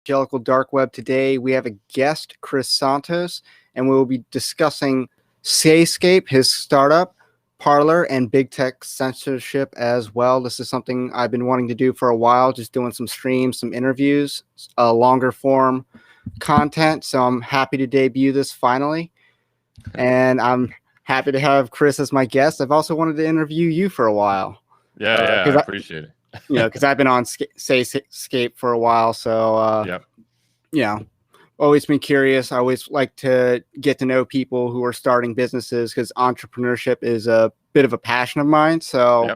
Evangelical Dark Web. Today we have a guest, Chris Santos, and we will be discussing Sayscape, his startup, Parler, and big tech censorship as well. This is something I've been wanting to do for a while, just doing some streams, some interviews, longer form content. So I'm happy to debut this finally. And I'm happy to have Chris as my guest. I've also wanted to interview you for a while. I appreciate it. Because I've been on Sayscape for a while. So, always been curious. I always like to get to know people who are starting businesses because entrepreneurship is a bit of a passion of mine. So,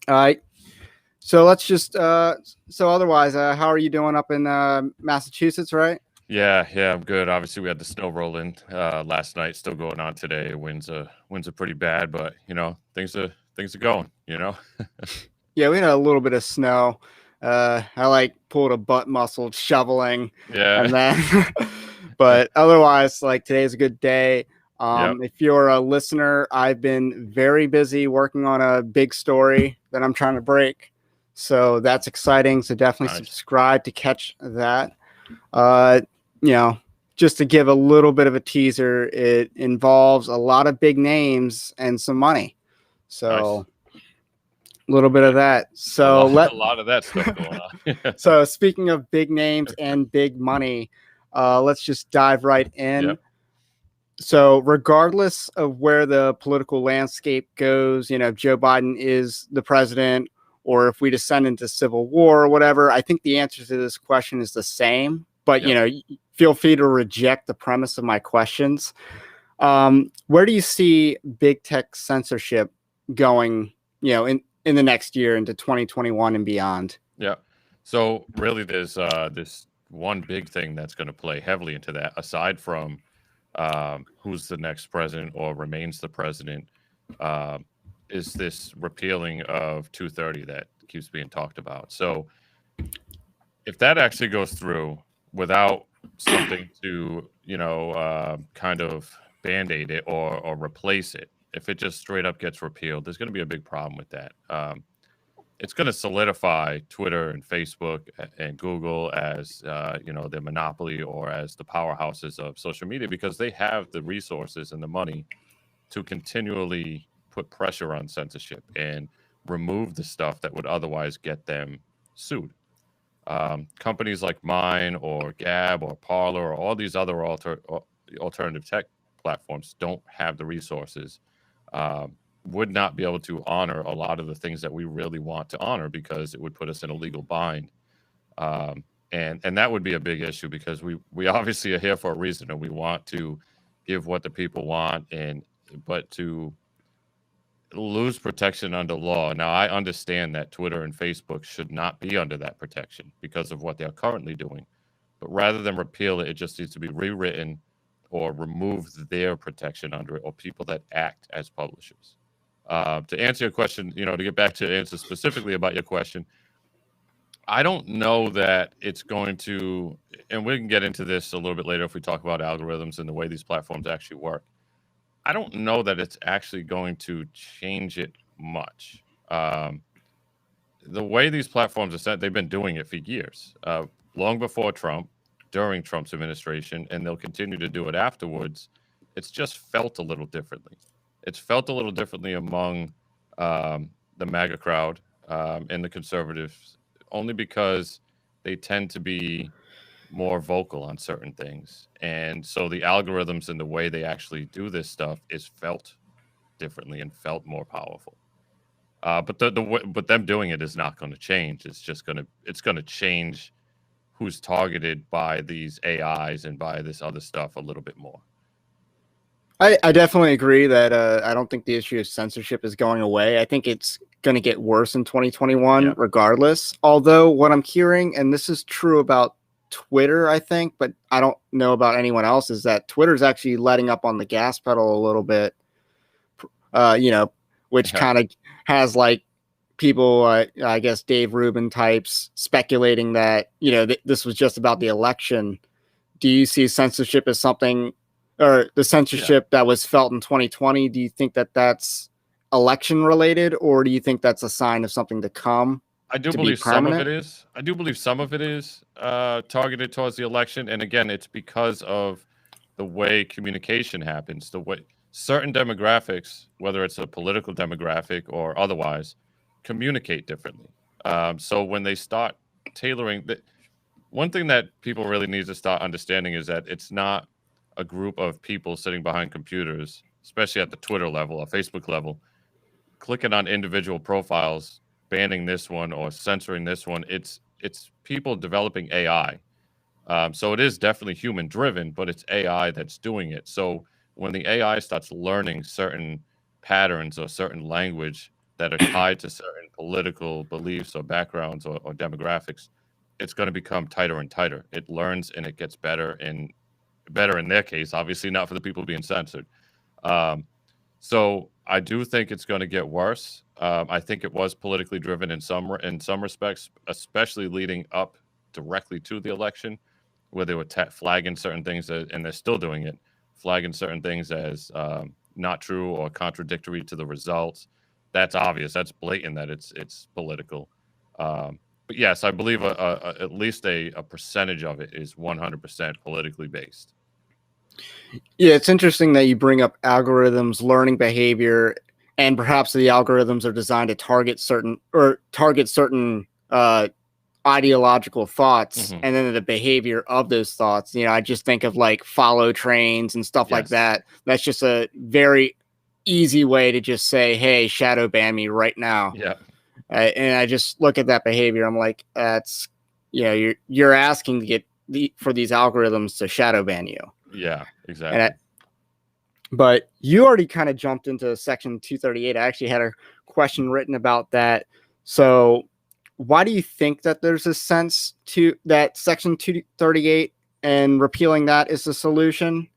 all right. So let's just, otherwise, how are you doing up in Massachusetts, right? Yeah, I'm good. Obviously, we had the snow rolling last night. Still going on today. Winds are pretty bad, but things are going. Yeah, we had a little bit of snow. I pulled a butt muscle shoveling. Yeah. And then, but otherwise, today's a good day. If you're a listener, I've been very busy working on a big story that I'm trying to break. So that's exciting. So definitely subscribe to catch that. Just to give a little bit of a teaser, it involves a lot of big names and some money. So a little bit of that. So a lot of that stuff going on. So speaking of big names and big money, let's just dive right in. Yep. So regardless of where the political landscape goes, if Joe Biden is the president or if we descend into civil war or whatever, I think the answer to this question is the same. But, feel free to reject the premise of my questions. Where do you see big tech censorship going, in the next year into 2021 and beyond? Yeah. So really there's this one big thing that's going to play heavily into that, aside from who's the next president or remains the president, is this repealing of 230 that keeps being talked about. So if that actually goes through without something to, kind of band-aid it or replace it, if it just straight up gets repealed, there's going to be a big problem with that. It's going to solidify Twitter and Facebook and Google as, their monopoly or as the powerhouses of social media because they have the resources and the money to continually put pressure on censorship and remove the stuff that would otherwise get them sued. Companies like mine or Gab or Parler or all these other alternative tech platforms don't have the resources, would not be able to honor a lot of the things that we really want to honor because it would put us in a legal bind. And that would be a big issue because we obviously are here for a reason and we want to give what the people want, but to lose protection under law. Now, I understand that Twitter and Facebook should not be under that protection because of what they're currently doing. But rather than repeal it, it just needs to be rewritten or remove their protection under it or people that act as publishers. To answer your question, to get back to answer specifically about your question, I don't know that it's going to, and we can get into this a little bit later if we talk about algorithms and the way these platforms actually work. I don't know that it's actually going to change it much. The way these platforms are set, they've been doing it for years, long before Trump, during Trump's administration, and they'll continue to do it afterwards. It's just felt a little differently. It's felt a little differently among the MAGA crowd and the conservatives, only because they tend to be more vocal on certain things. And so the algorithms and the way they actually do this stuff is felt differently and felt more powerful. But them doing it is not going to change. It's going to change who's targeted by these AIs and by this other stuff a little bit more. I definitely agree that I don't think the issue of censorship is going away. I think it's going to get worse in 2021 regardless. Although what I'm hearing, and this is true about Twitter, I think, but I don't know about anyone else, is that Twitter's actually letting up on the gas pedal a little bit, which kind of has people, I guess, Dave Rubin types speculating that, this was just about the election. Do you see censorship as something, or the censorship that was felt in 2020? Do you think that that's election related, or do you think that's a sign of something to come? I do to be believe some of permanent? it is. I do believe some of it is targeted towards the election, and again, it's because of the way communication happens. The way certain demographics, whether it's a political demographic or otherwise, communicate differently. So when they start tailoring, one thing that people really need to start understanding is that it's not a group of people sitting behind computers, especially at the Twitter level or Facebook level, clicking on individual profiles, banning this one or censoring this one. It's people developing AI. So it is definitely human driven, but it's AI that's doing it. So when the AI starts learning certain patterns or certain language that are tied to certain political beliefs or backgrounds or demographics, it's going to become tighter and tighter. It learns and it gets better and better in their case, obviously not for the people being censored. Um, so I do think it's going to get worse. I think it was politically driven in some respects, especially leading up directly to the election, where they were flagging certain things, and they're still doing it, flagging certain things as not true or contradictory to the results. That's obvious. That's blatant that it's political. But yes, I believe at least a percentage of it is 100% politically based. Yeah, it's interesting that you bring up algorithms, learning behavior, and perhaps the algorithms are designed to target certain ideological thoughts Mhm. and then the behavior of those thoughts. You know, I just think of like follow trains and stuff like Yes. that. That's just a very easy way to just say, hey, shadow ban me right now. Yeah. And I just look at that behavior. I'm like, that's, you know, you're asking to get for these algorithms to shadow ban you. Yeah, And exactly. but you already kind of jumped into section 238. I actually had a question written about that. So why do you think that there's a sense to that section 238 and repealing that is the solution?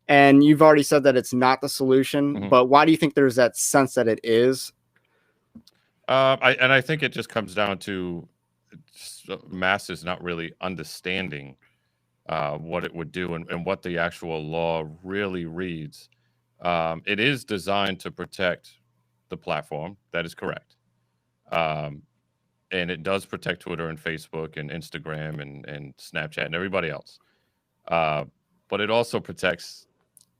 And you've already said that it's not the solution, Mhm. but why do you think there's that sense that it is? I think it just comes down to masses not really understanding what it would do and what the actual law really reads. It is designed to protect the platform. That is correct. Um, and it does protect Twitter and Facebook and Instagram and Snapchat and everybody else. Uh, but it also protects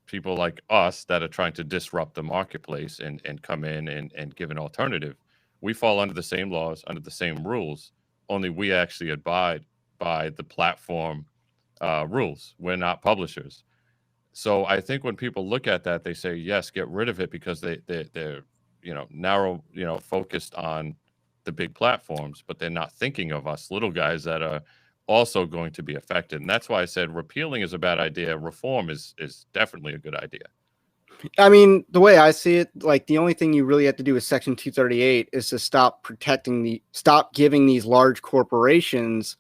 people like us that are trying to disrupt the marketplace and come in and give an alternative. We fall under the same laws, under the same rules, only we actually abide by the platform rules. We're not publishers. So I think when people look at that, they say, yes, get rid of it because they're narrow, focused on the big platforms, but they're not thinking of us little guys that are also going to be affected. And that's why I said repealing is a bad idea. Reform is definitely a good idea. I mean, the way I see it, like the only thing you really have to do with section 238 is to stop giving these large corporations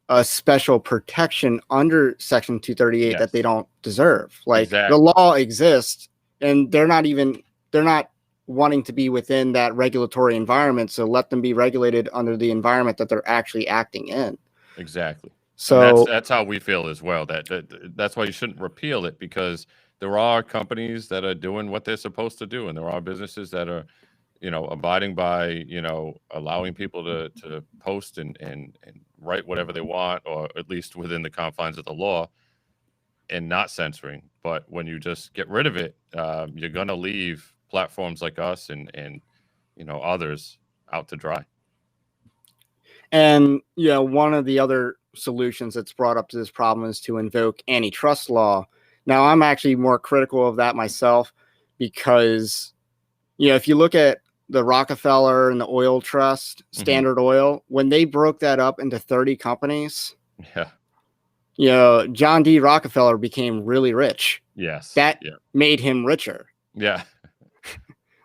a special protection under section 238 that they Yes, don't deserve. Like the exactly. law exists and they're not wanting to be within that regulatory environment. So let them be regulated under the environment that they're actually acting in. Exactly. And that's So that's how we feel as well. That's why you shouldn't repeal it because there are companies that are doing what they're supposed to do, and there are businesses that are, abiding by, allowing people to post and write whatever they want, or at least within the confines of the law, and not censoring. But when you just get rid of it, you're gonna leave platforms like us and others out to dry. And one of the other solutions that's brought up to this problem is to invoke antitrust law. Now, I'm actually more critical of that myself because, if you look at the Rockefeller and the oil trust, Hmm. Standard Oil, when they broke that up into 30 companies, Yeah. John D. Rockefeller became really rich. Yes. That Yeah. made him richer. Yeah.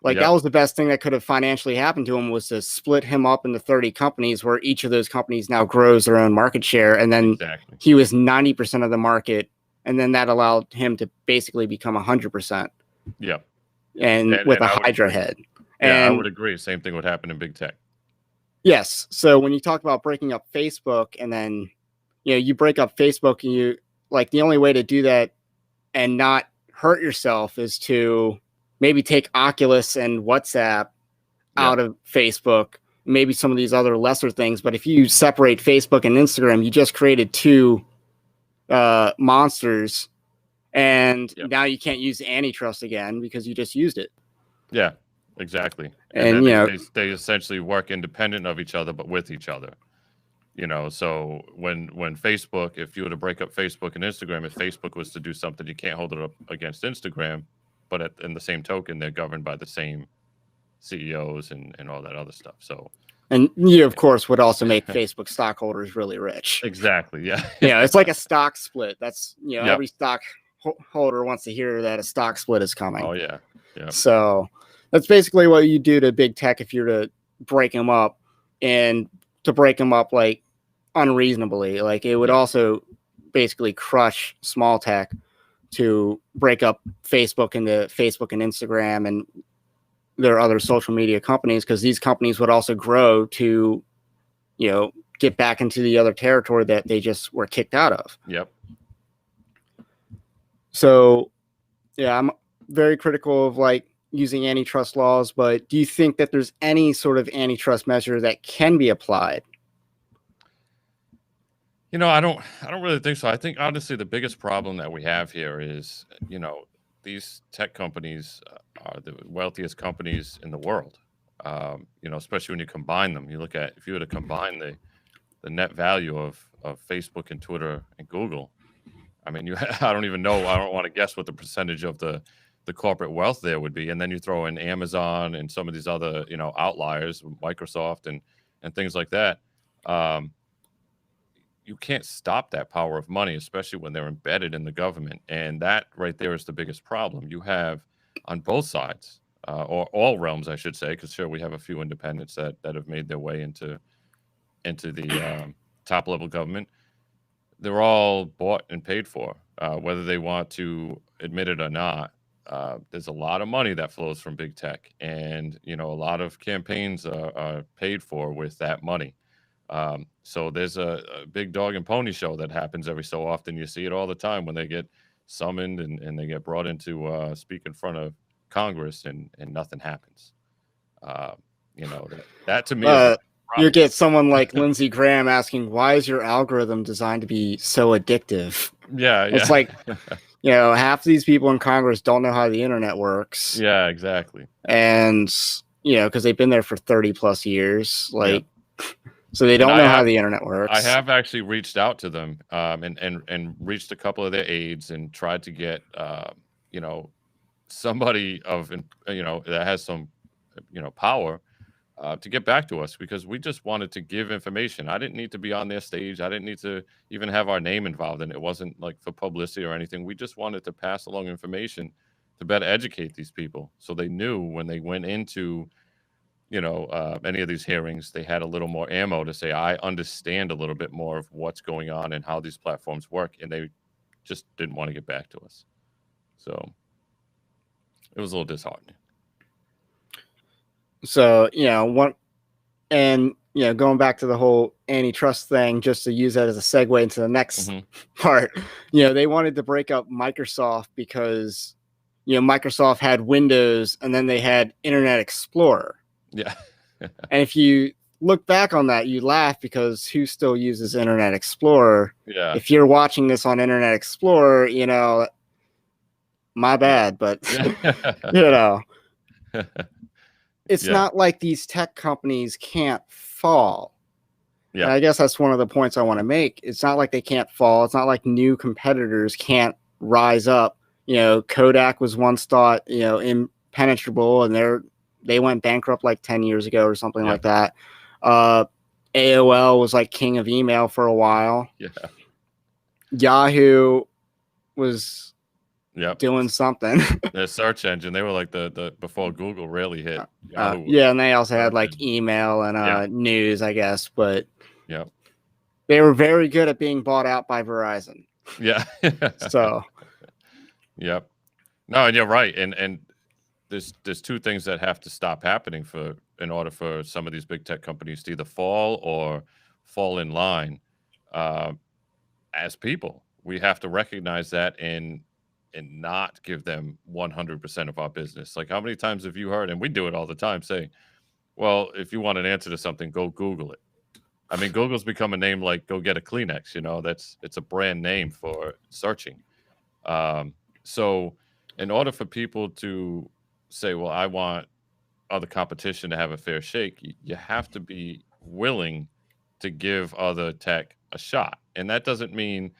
Like that Yep. was the best thing that could have financially happened to him was to split him up into 30 companies where each of those companies now grows their own market share. And then Exactly. he was 90% of the market. And then that allowed him to basically become 100% Yep. and with And a I would Hydra agree. head. Yeah, I would And agree. Same thing would happen in big tech. yes. So when you talk about breaking up Facebook and then, you break up Facebook and you like the only way to do that and not hurt yourself is to maybe take Oculus and WhatsApp Yep. out of Facebook maybe some of these other lesser things. But if you separate Facebook and Instagram, you just created two monsters, and now you can't use antitrust again because you just used it. Yeah, exactly. And then they essentially work independent of each other, but with each other. So when Facebook, if you were to break up Facebook and Instagram, if Facebook was to do something, you can't hold it up against Instagram, but in the same token, they're governed by the same CEOs and all that other stuff. So, and you, of course, would also make Facebook stockholders really rich. Exactly. Yeah. It's like a stock split. That's, every stock holder wants to hear that a stock split is coming. Oh, yeah. Yeah. So that's basically what you do to big tech if you're to break them up, and to break them up like unreasonably. Like it would also basically crush small tech to break up Facebook into Facebook and Instagram and their other social media companies, because these companies would also grow to, get back into the other territory that they just were kicked out of. Yep. So, I'm very critical of like using antitrust laws, but do you think that there's any sort of antitrust measure that can be applied? I don't really think so. I think honestly the biggest problem that we have here is, these tech companies are the wealthiest companies in the world. Especially when you combine them. You look at, if you were to combine the net value of Facebook and Twitter and Google, I mean, I don't even know. I don't want to guess what the percentage of the corporate wealth there would be. And then you throw in Amazon and some of these other, outliers, Microsoft and things like that. You can't stop that power of money, especially when they're embedded in the government. And that right there is the biggest problem. You have on both sides, or all realms, I should say, because sure, we have a few independents that have made their way into the top level government. They're all bought and paid for, whether they want to admit it or not. There's a lot of money that flows from big tech, and a lot of campaigns are paid for with that money. So there's a big dog and pony show that happens every so often. You see it all the time when they get summoned and they get brought into speak in front of Congress, and nothing happens. That to me is you get someone like Lindsey Graham asking, why is your algorithm designed to be so addictive? Yeah. It's like, half of these people in Congress don't know how the internet works. Yeah, exactly. And, because they've been there for 30 plus years. So they don't know how the internet works. I have actually reached out to them and reached a couple of their aides and tried to get, somebody that has some, power to get back to us, because we just wanted to give information. I didn't need to be on their stage. I didn't need to even have our name involved, and it wasn't like for publicity or anything. We just wanted to pass along information to better educate these people, so they knew when they went into any of these hearings, they had a little more ammo to say, I understand a little bit more of what's going on and how these platforms work. And they just didn't want to get back to us. So it was a little disheartening. So, going back to the whole antitrust thing, just to use that as a segue into the next part, they wanted to break up Microsoft because, Microsoft had Windows and then they had Internet Explorer. Yeah. And if you look back on that, you laugh, because who still uses Internet Explorer? Yeah. If you're watching this on Internet Explorer, my bad, but it's not like these tech companies can't fall. Yeah. And I guess that's one of the points I want to make. It's not like they can't fall. It's not like new competitors can't rise up. Kodak was once thought, impenetrable, and they went bankrupt like 10 years ago or something like that. AOL was like king of email for a while. Yeah. Yahoo was doing something. Their search engine, they were like the before Google really hit. And they also had like email and news, I guess, but they were very good at being bought out by Verizon. Yeah. So. Yep. No, and you're right. And there's two things that have to stop happening in order for some of these big tech companies to either fall or fall in line. As people, we have to recognize that and not give them 100% of our business. Like, how many times have you heard, and we do it all the time, say, Well, if you want an answer to something, go Google it. I mean, Google's become a name like go get a Kleenex. It's a brand name for searching. Um, so, in order for people to say, "Well, I want other competition to have a fair shake," you have to be willing to give other tech a shot, and that doesn't mean.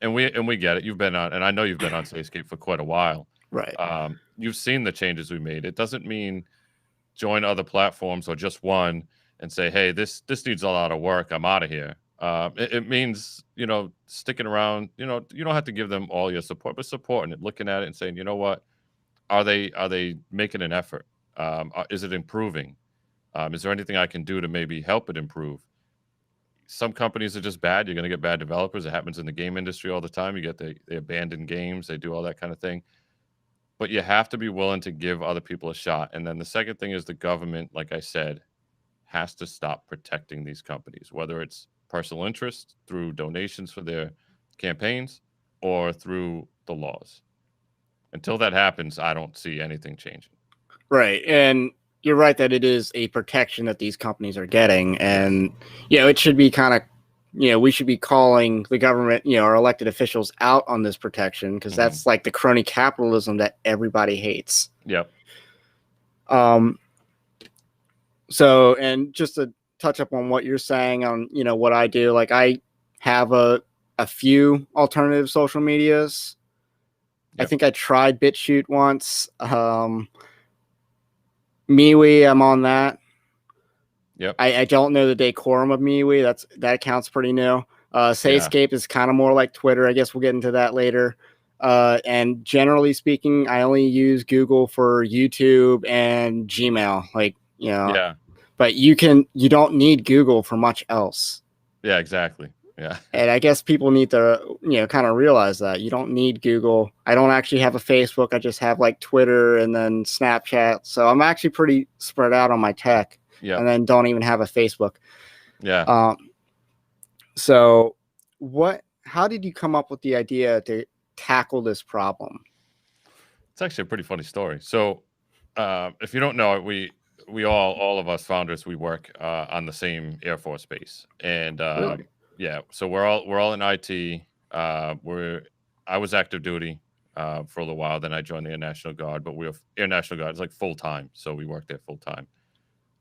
And we get it. You've been on, and I know you've been on Sayscape for quite a while. Right. You've seen the changes we made. It doesn't mean join other platforms or just one and say, "Hey, this needs a lot of work. I'm out of here." It means sticking around. You don't have to give them all your support, but supporting it, looking at it, and saying, "You know what? Are they making an effort? Is it improving? Is there anything I can do to maybe help it improve?" Some companies are just bad. You're going to get bad developers. It happens in the game industry all the time. You get they abandon games. They do all that kind of thing. But you have to be willing to give other people a shot. And then the second thing is the government, like I said, has to stop protecting these companies, whether it's personal interest through donations for their campaigns or through the laws. Until that happens, I don't see anything changing. Right. And you're right that it is a protection that these companies are getting. And, it should be kind of, we should be calling the government, our elected officials out on this protection because that's like the crony capitalism that everybody hates. Yep. So, and just to touch up on what you're saying on, what I do, like I have a few alternative social medias. Yep. I think I tried BitChute once. MeWe, I'm on that. Yep. I don't know the decorum of MeWe. That account's pretty new. Sayscape is kind of more like Twitter. I guess we'll get into that later. And generally speaking, I only use Google for YouTube and Gmail. Yeah. But you don't need Google for much else. Yeah, exactly. Yeah. And I guess people need to, kind of realize that you don't need Google. I don't actually have a Facebook. I just have like Twitter and then Snapchat. So I'm actually pretty spread out on my tech. Yeah. And then don't even have a Facebook. Yeah. So how did you come up with the idea to tackle this problem? It's actually a pretty funny story. So if you don't know it, we all of us founders, we work on the same Air Force base. And really? Yeah, so we're all in IT. I was active duty for a little while. Then I joined the Air National Guard, but Air National Guard is like full time, so we work there full time.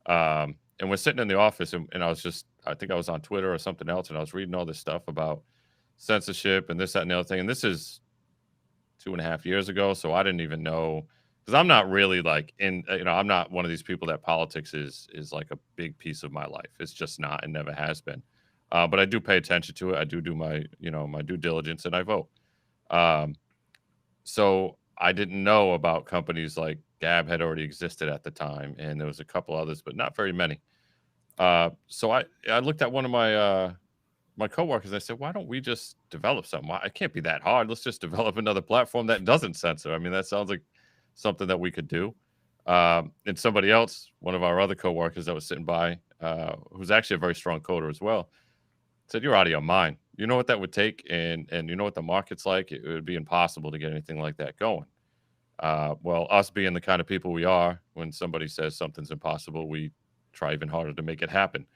And we're sitting in the office, and I think I was on Twitter or something else, and I was reading all this stuff about censorship and this, that, and the other thing. And this is 2.5 years ago, so I didn't even know, because I'm not really like I'm not one of these people that politics is like a big piece of my life. It's just not, and never has been. But I do pay attention to it. I do my my due diligence, and I vote. So I didn't know about companies like Gab had already existed at the time, and there was a couple others, but not very many. So I looked at one of my coworkers. And I said, "Why don't we just develop something? It can't be that hard. Let's just develop another platform that doesn't censor." I mean, that sounds like something that we could do. And somebody else, one of our other coworkers that was sitting by, who's actually a very strong coder as well, said, "You're out of your mind. You know what that would take, and you know what the market's like. It would be impossible to get anything like that going." Well, us being the kind of people we are, when somebody says something's impossible, we try even harder to make it happen.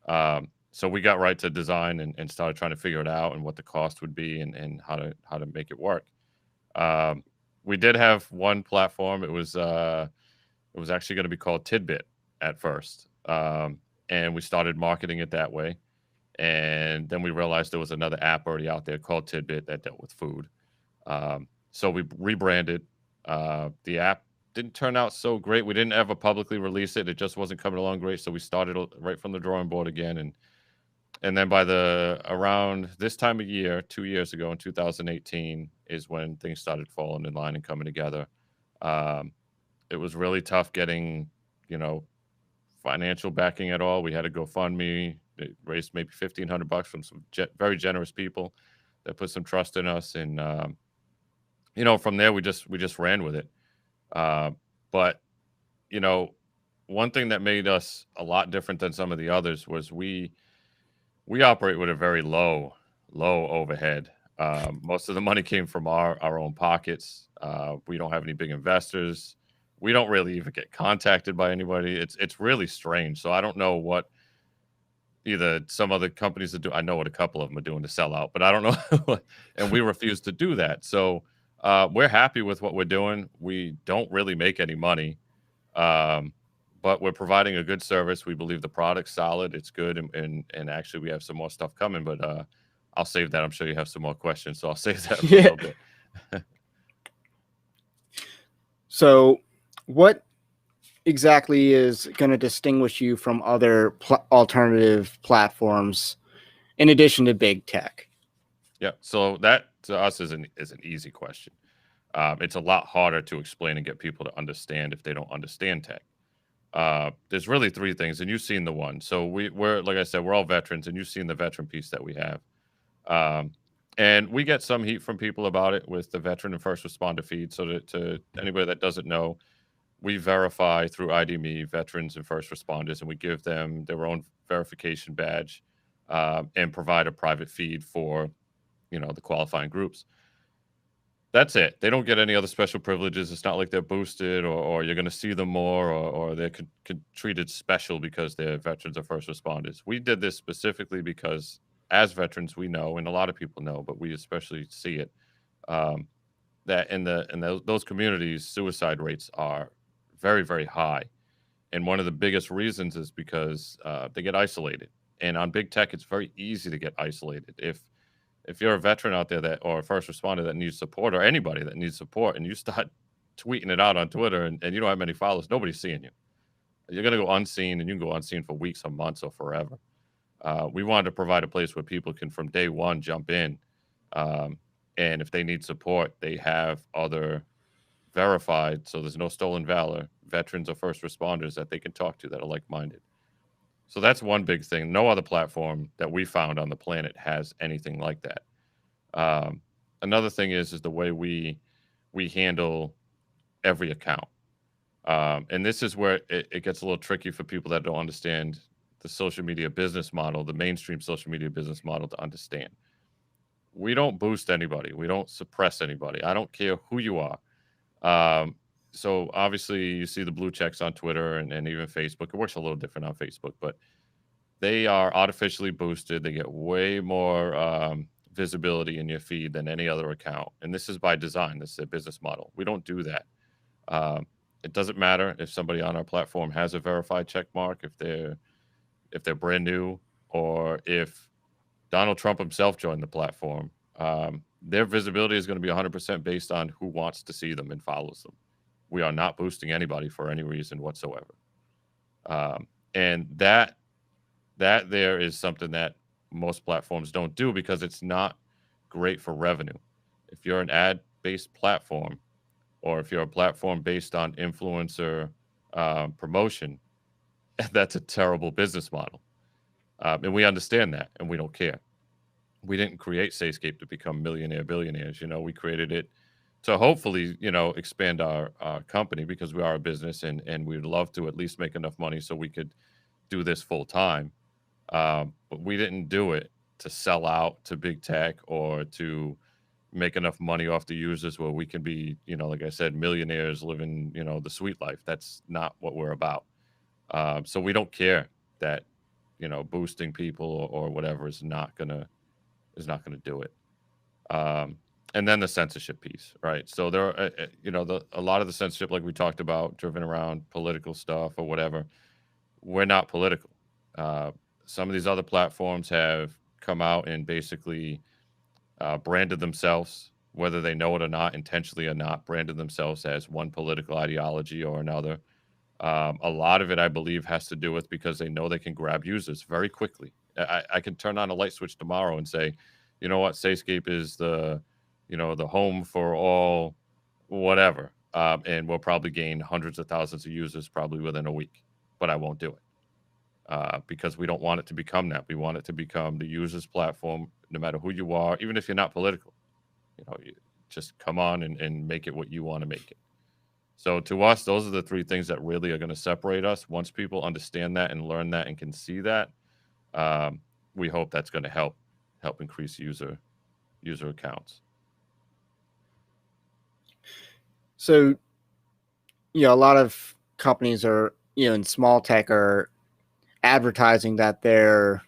So we got right to design and started trying to figure it out and what the cost would be and how to make it work. We did have one platform. It was actually going to be called Tidbit at first, and we started marketing it that way. And then we realized there was another app already out there called Tidbit that dealt with food. So we rebranded. The app didn't turn out so great. We didn't ever publicly release it. It just wasn't coming along great. So we started right from the drawing board again. And then by around this time of year, 2 years ago in 2018, is when things started falling in line and coming together. It was really tough getting, financial backing at all. We had to GoFundMe. It raised maybe $1,500 from some very generous people that put some trust in us, and from there we just ran with it. But one thing that made us a lot different than some of the others was we operate with a very low overhead. Most of the money came from our own pockets. We don't have any big investors. We don't really even get contacted by anybody. It's really strange. So I don't know what either some other companies that do. I know what a couple of them are doing to sell out, but I don't know. And we refuse to do that. So we're happy with what we're doing. We don't really make any money, um, but we're providing a good service. We believe the product's solid. It's good, and actually we have some more stuff coming. But I'll save that. I'm sure you have some more questions, so I'll save that for a little bit. So, what exactly is going to distinguish you from other alternative platforms in addition to big tech? Yeah, so that to us is an easy question. It's a lot harder to explain and get people to understand if they don't understand tech. There's really three things, and you've seen the one. So we're like I said, we're all veterans, and you've seen the veteran piece that we have. Um, and we get some heat from people about it with the veteran and first responder feed. So to anybody that doesn't know, we verify through ID.me veterans and first responders, and we give them their own verification badge, and provide a private feed for the qualifying groups. That's it. They don't get any other special privileges. It's not like they're boosted or you're going to see them more or they're treated special because they're veterans or first responders. We did this specifically because as veterans, we know, and a lot of people know, but we especially see it, that in those communities, suicide rates are very, very high. And one of the biggest reasons is because they get isolated. And on big tech, it's very easy to get isolated. If you're a veteran out there or a first responder that needs support, or anybody that needs support, and you start tweeting it out on Twitter and you don't have many followers, nobody's seeing you. You're going to go unseen, and you can go unseen for weeks or months or forever. We wanted to provide a place where people can from day one jump in. And if they need support, they have other verified, so there's no stolen valor, veterans or first responders that they can talk to that are like-minded. So that's one big thing. No other platform that we found on the planet has anything like that. Another thing is the way we handle every account. And this is where it gets a little tricky for people that don't understand the social media business model, the mainstream social media business model, to understand. We don't boost anybody. We don't suppress anybody. I don't care who you are. So obviously you see the blue checks on Twitter and even Facebook. It works a little different on Facebook, but they are artificially boosted. They get way more visibility in your feed than any other account. And this is by design. This is a business model. We don't do that. It doesn't matter if somebody on our platform has a verified check mark, if they're brand new, or if Donald Trump himself joined the platform. Their visibility is going to be 100% based on who wants to see them and follows them. We are not boosting anybody for any reason whatsoever. And that there is something that most platforms don't do because it's not great for revenue. If you're an ad-based platform, or if you're a platform based on influencer promotion, that's a terrible business model. And we understand that, and we don't care. We didn't create Sayscape to become billionaires. We created it to hopefully, expand our company, because we are a business, and we'd love to at least make enough money so we could do this full time. But we didn't do it to sell out to big tech or to make enough money off the users where we can be, like I said, millionaires living, the sweet life. That's not what we're about. So we don't care that, boosting people or whatever is not gonna do it. And then the censorship piece, right? So there are, a lot of the censorship, like we talked about, driven around political stuff or whatever. We're not political. Some of these other platforms have come out and basically branded themselves, whether they know it or not, intentionally or not, branded themselves as one political ideology or another. A lot of it, I believe, has to do with because they know they can grab users very quickly. I can turn on a light switch tomorrow and say, you know what, Sayscape is the home for all whatever, and we'll probably gain hundreds of thousands of users probably within a week, but I won't do it because we don't want it to become that. We want it to become the user's platform, no matter who you are, even if you're not political. You just come on and make it what you want to make it. So to us, those are the three things that really are going to separate us. Once people understand that and learn that and can see that, we hope that's going to help increase user accounts. So a lot of companies are, in small tech are advertising that they're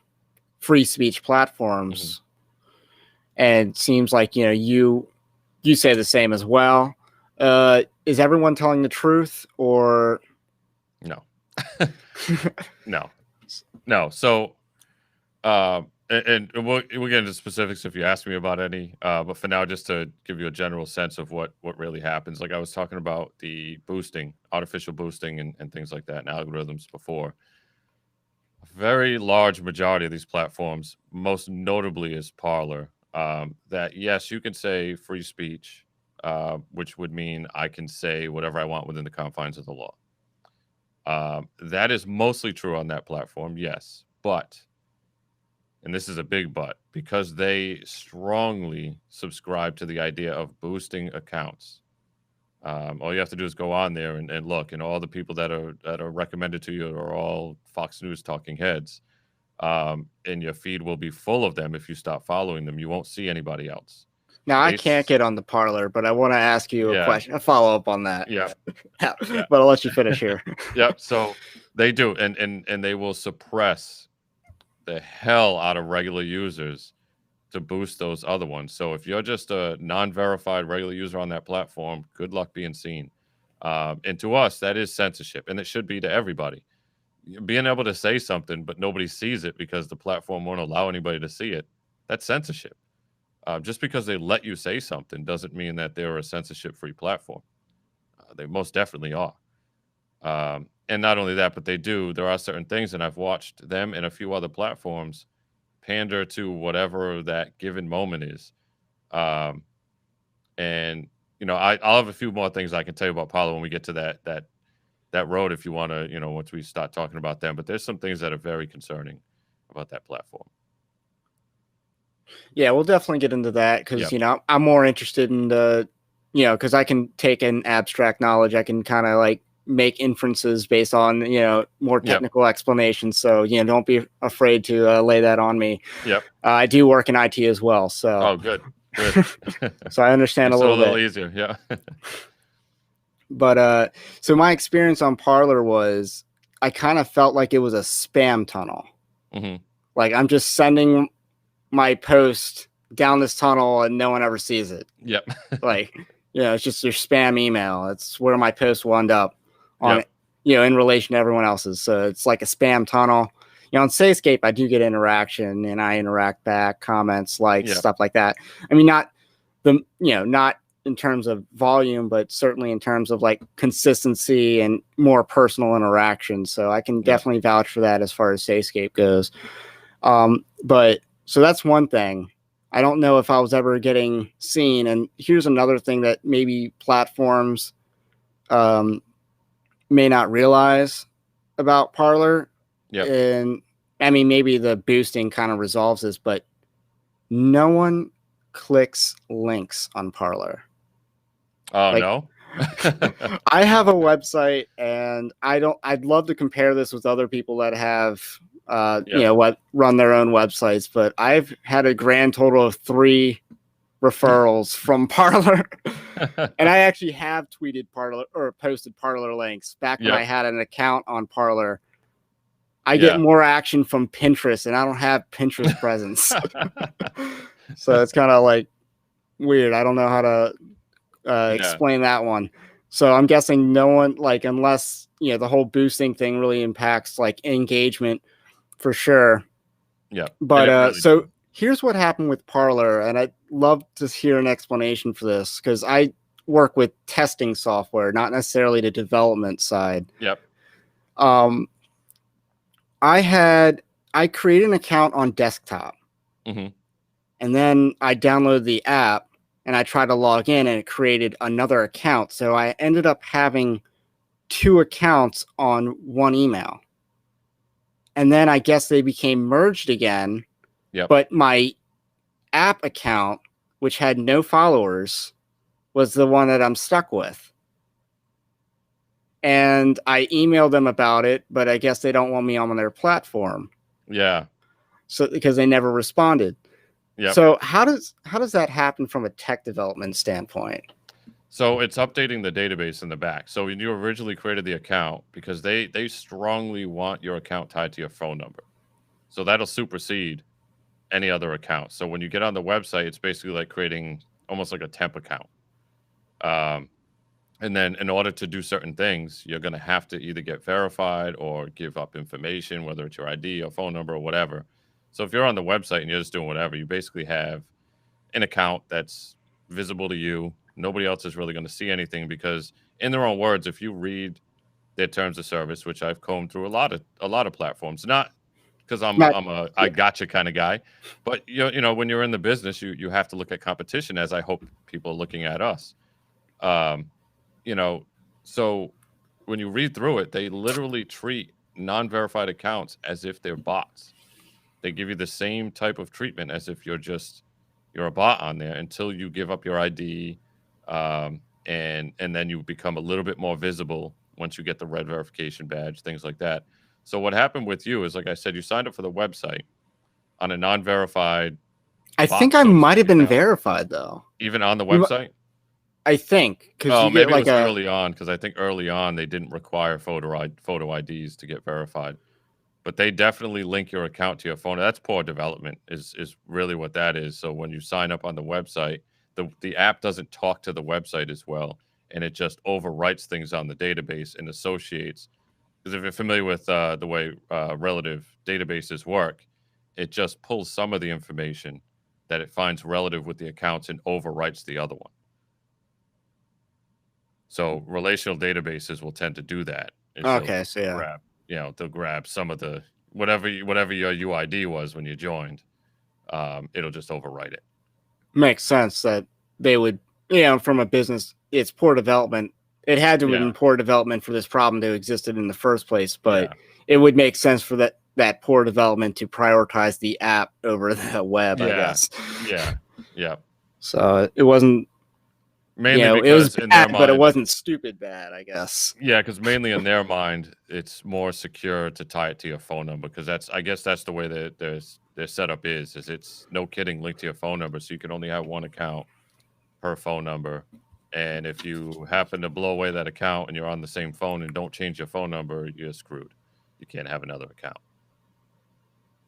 free speech platforms. And it seems like, you say the same as well. Is everyone telling the truth, or No. No. So, and we'll get into specifics if you ask me about any. But for now, just to give you a general sense of what really happens, like I was talking about the boosting, artificial boosting, and things like that, and algorithms before. A very large majority of these platforms, most notably is Parler, that yes, you can say free speech, which would mean I can say whatever I want within the confines of the law. That is mostly true on that platform, yes. But, and this is a big but, because they strongly subscribe to the idea of boosting accounts. All you have to do is go on there and look, and all the people that are recommended to you are all Fox News talking heads. And your feed will be full of them if you stop following them. You won't see anybody else. now I can't get on the Parler, but I want to ask you a question, a follow up on that. Yeah. But I'll let you finish here. Yep. So they do, and they will suppress the hell out of regular users to boost those other ones. So if you're just a non-verified regular user on that platform, good luck being seen. And to us, that is censorship, and it should be to everybody. Being able to say something, but nobody sees it because the platform won't allow anybody to see it, that's censorship. Just because they let you say something doesn't mean that they're a censorship-free platform. They most definitely are. And not only that, but there are certain things, and I've watched them and a few other platforms pander to whatever that given moment is. And, I'll have a few more things I can tell you about Parler when we get to that road, if you want to, once we start talking about them. But there's some things that are very concerning about that platform. Yeah, we'll definitely get into that because, I'm more interested in because I can take an abstract knowledge. I can kind of like make inferences based on, more technical explanations. So, don't be afraid to lay that on me. Yep. I do work in IT as well. So, oh, good. So I understand a little bit easier. Yeah. But so my experience on Parler was I kind of felt like it was a spam tunnel. Mm-hmm. Like I'm just sending my post down this tunnel and no one ever sees it. Yep. Like, it's just your spam email. It's where my post will end up on, in relation to everyone else's. So it's like a spam tunnel. On Sayscape, I do get interaction and I interact back, comments, likes, stuff like that. I mean, not in terms of volume, but certainly in terms of like consistency and more personal interaction. So I can definitely vouch for that as far as Sayscape goes. But so that's one thing. I don't know if I was ever getting seen. And here's another thing that maybe platforms may not realize about Parler. Yep. And I mean, maybe the boosting kind of resolves this, but no one clicks links on Parler. Oh, no. I have a website and I'd love to compare this with other people that have, run their own websites, but I've had a grand total of 3 referrals from Parler. And I actually have tweeted Parler or posted Parler links back when I had an account on Parler. I get more action from Pinterest and I don't have Pinterest presence. So it's kind of like weird. I don't know how to explain that one. So I'm guessing no one, like, unless, the whole boosting thing really impacts like engagement for sure. Yeah. But really here's what happened with Parler. And I'd love to hear an explanation for this because I work with testing software, not necessarily the development side. Yep. I created an account on desktop. Mm-hmm. And then I downloaded the app and I tried to log in and it created another account. So I ended up having 2 accounts on one email. And then I guess they became merged again. Yep. But my app account, which had no followers, was the one that I'm stuck with. And I emailed them about it, but I guess they don't want me on their platform. Yeah. So because they never responded. Yep. So how does that happen from a tech development standpoint? So it's updating the database in the back. So when you originally created the account, because they strongly want your account tied to your phone number, so that'll supersede any other account. So when you get on the website, it's basically like creating almost like a temp account. Um, and then in order to do certain things, you're going to have to either get verified or give up information, whether it's your ID or phone number or whatever. So if you're on the website and you're just doing whatever, you basically have an account that's visible to you. Nobody else is really going to see anything because, in their own words, if you read their terms of service, which I've combed through a lot of platforms, not because Not, I'm a I yeah. gotcha kind of guy, but you know when you're in the business, you have to look at competition, as I hope people are looking at us. Um, you know, so when you read through it, they literally treat non-verified accounts as if they're bots. They give you the same type of treatment as if you're a bot on there until you give up your ID, and then you become a little bit more visible once you get the red verification badge, things like that. So what happened with you is, like I said, you signed up for the website on a non-verified I bot, think I so to might speak, have been account, verified though. even on the You mi- website. I think because Oh, you get maybe it like was a. early on because I think early on they didn't require photo IDs to get verified, but they definitely link your account to your phone. That's poor development is really what that is. So when you sign up on the website, the app doesn't talk to the website as well, and it just overwrites things on the database and associates. Because if you're familiar with the way relative databases work, it just pulls some of the information that it finds relative with the accounts and overwrites the other one. So relational databases will tend to do that. Is they'll Okay, so yeah, grab, they'll grab some of the whatever your UID was when you joined. It'll just overwrite it. makes sense that they would, from a business, it's poor development. It had to have Yeah, been poor development for this problem to existed in the first place, but yeah, it would make sense for that poor development to prioritize the app over the web, I yeah, guess. yeah, yeah. So it wasn't, Mainly it was because in their bad, but it mind, wasn't stupid bad, I guess. yeah, because mainly in their mind, it's more secure to tie it to your phone number because I guess that's the way that their setup is it's no kidding linked to your phone number, so you can only have one account per phone number. And if you happen to blow away that account and you're on the same phone and don't change your phone number, you're screwed. You can't have another account.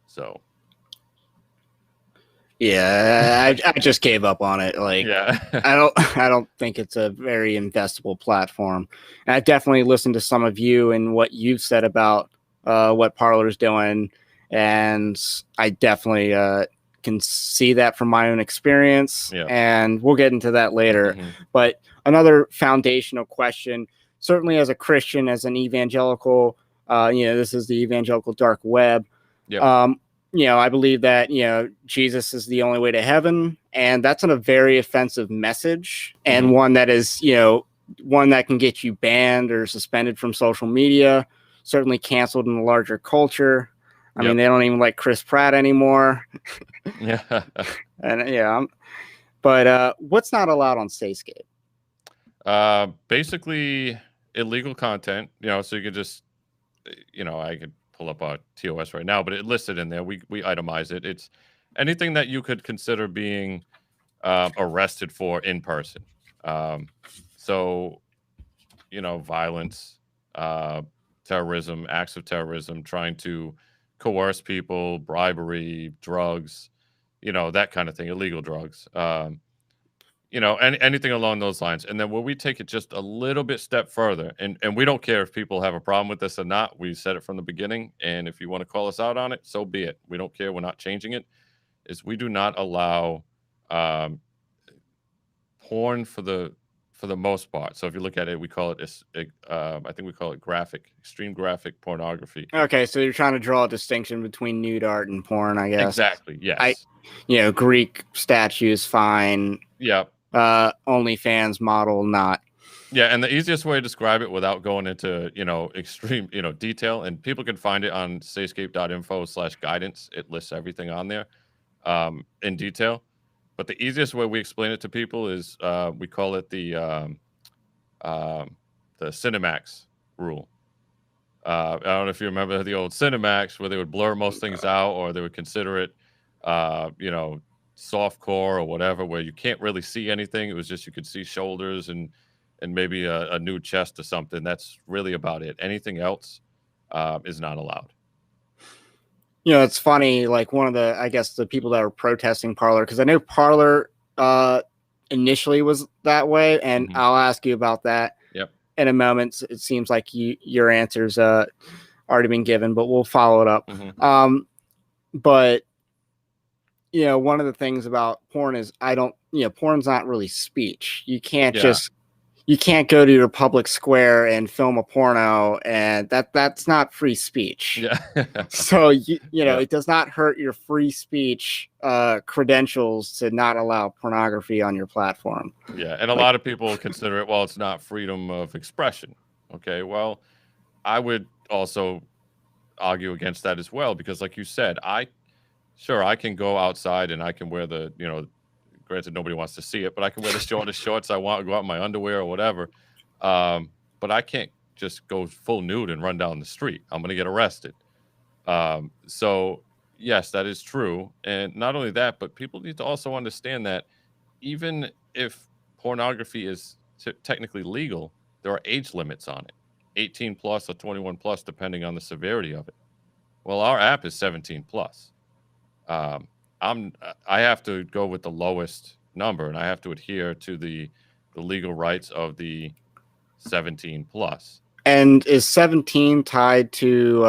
So Yeah, I just gave up on it. Like, yeah, I don't think it's a very investable platform. And I definitely listened to some of you and what you've said about what Parler's doing, and I definitely can see that from my own experience. yeah. And we'll get into that later. Hmm. But another foundational question, certainly as a Christian, as an evangelical, this is the evangelical dark web. Yep. I believe that, Jesus is the only way to heaven. And that's a very offensive message, and one that is, one that can get you banned or suspended from social media, certainly canceled in the larger culture. I mean, Yep. they don't even like Chris Pratt anymore. Yeah. And but what's not allowed on Sayscape? Basically illegal content, so you could just, I could pull up our TOS right now, but it listed in there. We itemize it. It's anything that you could consider being arrested for in person. So, violence, terrorism, acts of terrorism, trying to coerce people, bribery, drugs, that kind of thing, illegal drugs. Anything along those lines. And then when we take it just a little bit step further, and we don't care if people have a problem with this or not. We said it from the beginning, and if you want to call us out on it, so be it. We don't care. We're not changing it. Is we do not allow um, porn for the most part. So if you look at it, we call it I think we call it extreme graphic pornography. Okay, so you're trying to draw a distinction between nude art and porn, I guess. Exactly. Yes. Greek statues, fine. Yeah. OnlyFans model, not. Yeah, and the easiest way to describe it without going into, extreme, detail, and people can find it on sayscape.info/guidance. It lists everything on there in detail. But the easiest way we explain it to people is we call it the Cinemax rule. I don't know if you remember the old Cinemax where they would blur most things out, or they would consider it, soft core or whatever, where you can't really see anything. It was just you could see shoulders and and maybe a new chest or something. That's really about it. Anything else is not allowed. It's funny. Like one of the, I guess, the people that are protesting Parler, because I know Parler initially was that way, and I'll ask you about that Yep. in a moment. It seems like your answer's already been given, but we'll follow it up. But one of the things about porn is porn's not really speech. You can't you can't go to your public square and film a porno, and that's not free speech. Yeah. So it does not hurt your free speech credentials to not allow pornography on your platform. Yeah, and a lot of people consider it, well, it's not freedom of expression. Okay, well, I would also argue against that as well, because like you said, I can go outside and I can wear the, granted nobody wants to see it, but I can wear the shortest shorts I want, go out in my underwear or whatever. But I can't just go full nude and run down the street. I'm going to get arrested. So yes, that is true. And not only that, but people need to also understand that even if pornography is technically legal, there are age limits on it, 18 plus or 21 plus, depending on the severity of it. Well, our app is 17 plus. I have to go with the lowest number, and I have to adhere to the legal rights of the 17 plus. And is 17 tied to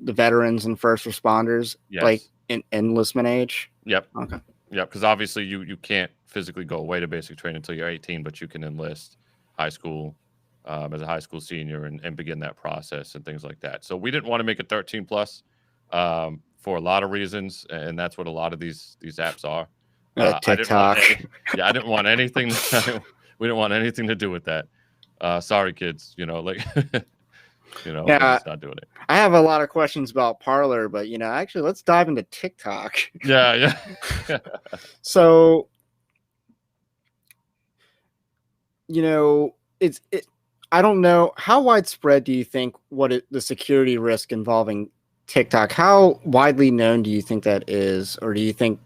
the veterans and first responders, like in enlistment age? Yep. Okay. Yep. Because obviously you can't physically go away to basic training until you're 18, but you can enlist high school as a high school senior and begin that process and things like that. So we didn't want to make it 13 plus for a lot of reasons, and that's what a lot of these apps are. TikTok. I didn't want anything. We didn't want anything to do with that. Sorry, kids. We're just not doing it. I have a lot of questions about Parler, but actually, let's dive into TikTok. Yeah. So, I don't know, how widespread do you think the security risk involving TikTok? How widely known do you think that is, or do you think?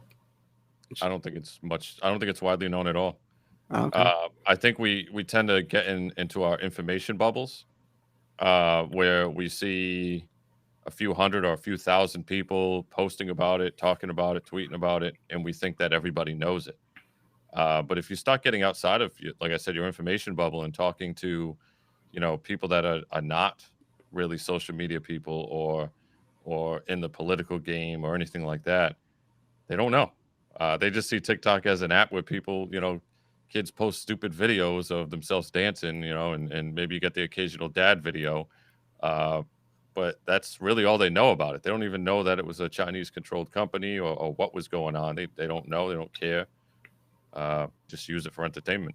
I don't think it's much. I don't think it's widely known at all. Okay. I think we tend to get into our information bubbles, where we see a few hundred or a few thousand people posting about it, talking about it, tweeting about it, and we think that everybody knows it. But if you start getting outside of, like I said, your information bubble and talking to, people that are not really social media people or in the political game or anything like that, they don't know. They just see TikTok as an app where people, kids post stupid videos of themselves dancing, and maybe you get the occasional dad video. But that's really all they know about it. They don't even know that it was a Chinese controlled company or what was going on. They don't know. They don't care. Just use it for entertainment.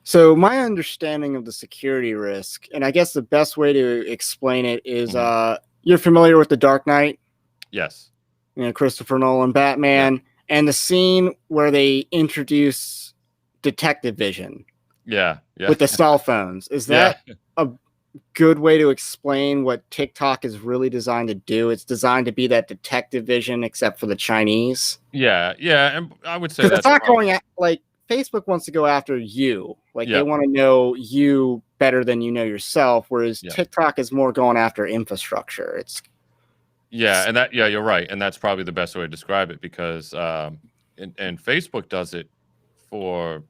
So my understanding of the security risk, and I guess the best way to explain it is, you're familiar with The Dark Knight? Yes. Christopher Nolan, Batman, and the scene where they introduce detective vision. Yeah. With the cell phones. Is that a good way to explain what TikTok is really designed to do? It's designed to be that detective vision, except for the Chinese. Yeah, and I would say because it's not going at, like, Facebook wants to go after you. Like, they want to know you better than you know yourself, whereas TikTok is more going after infrastructure. It's you're right, and that's probably the best way to describe it, because and Facebook does it for,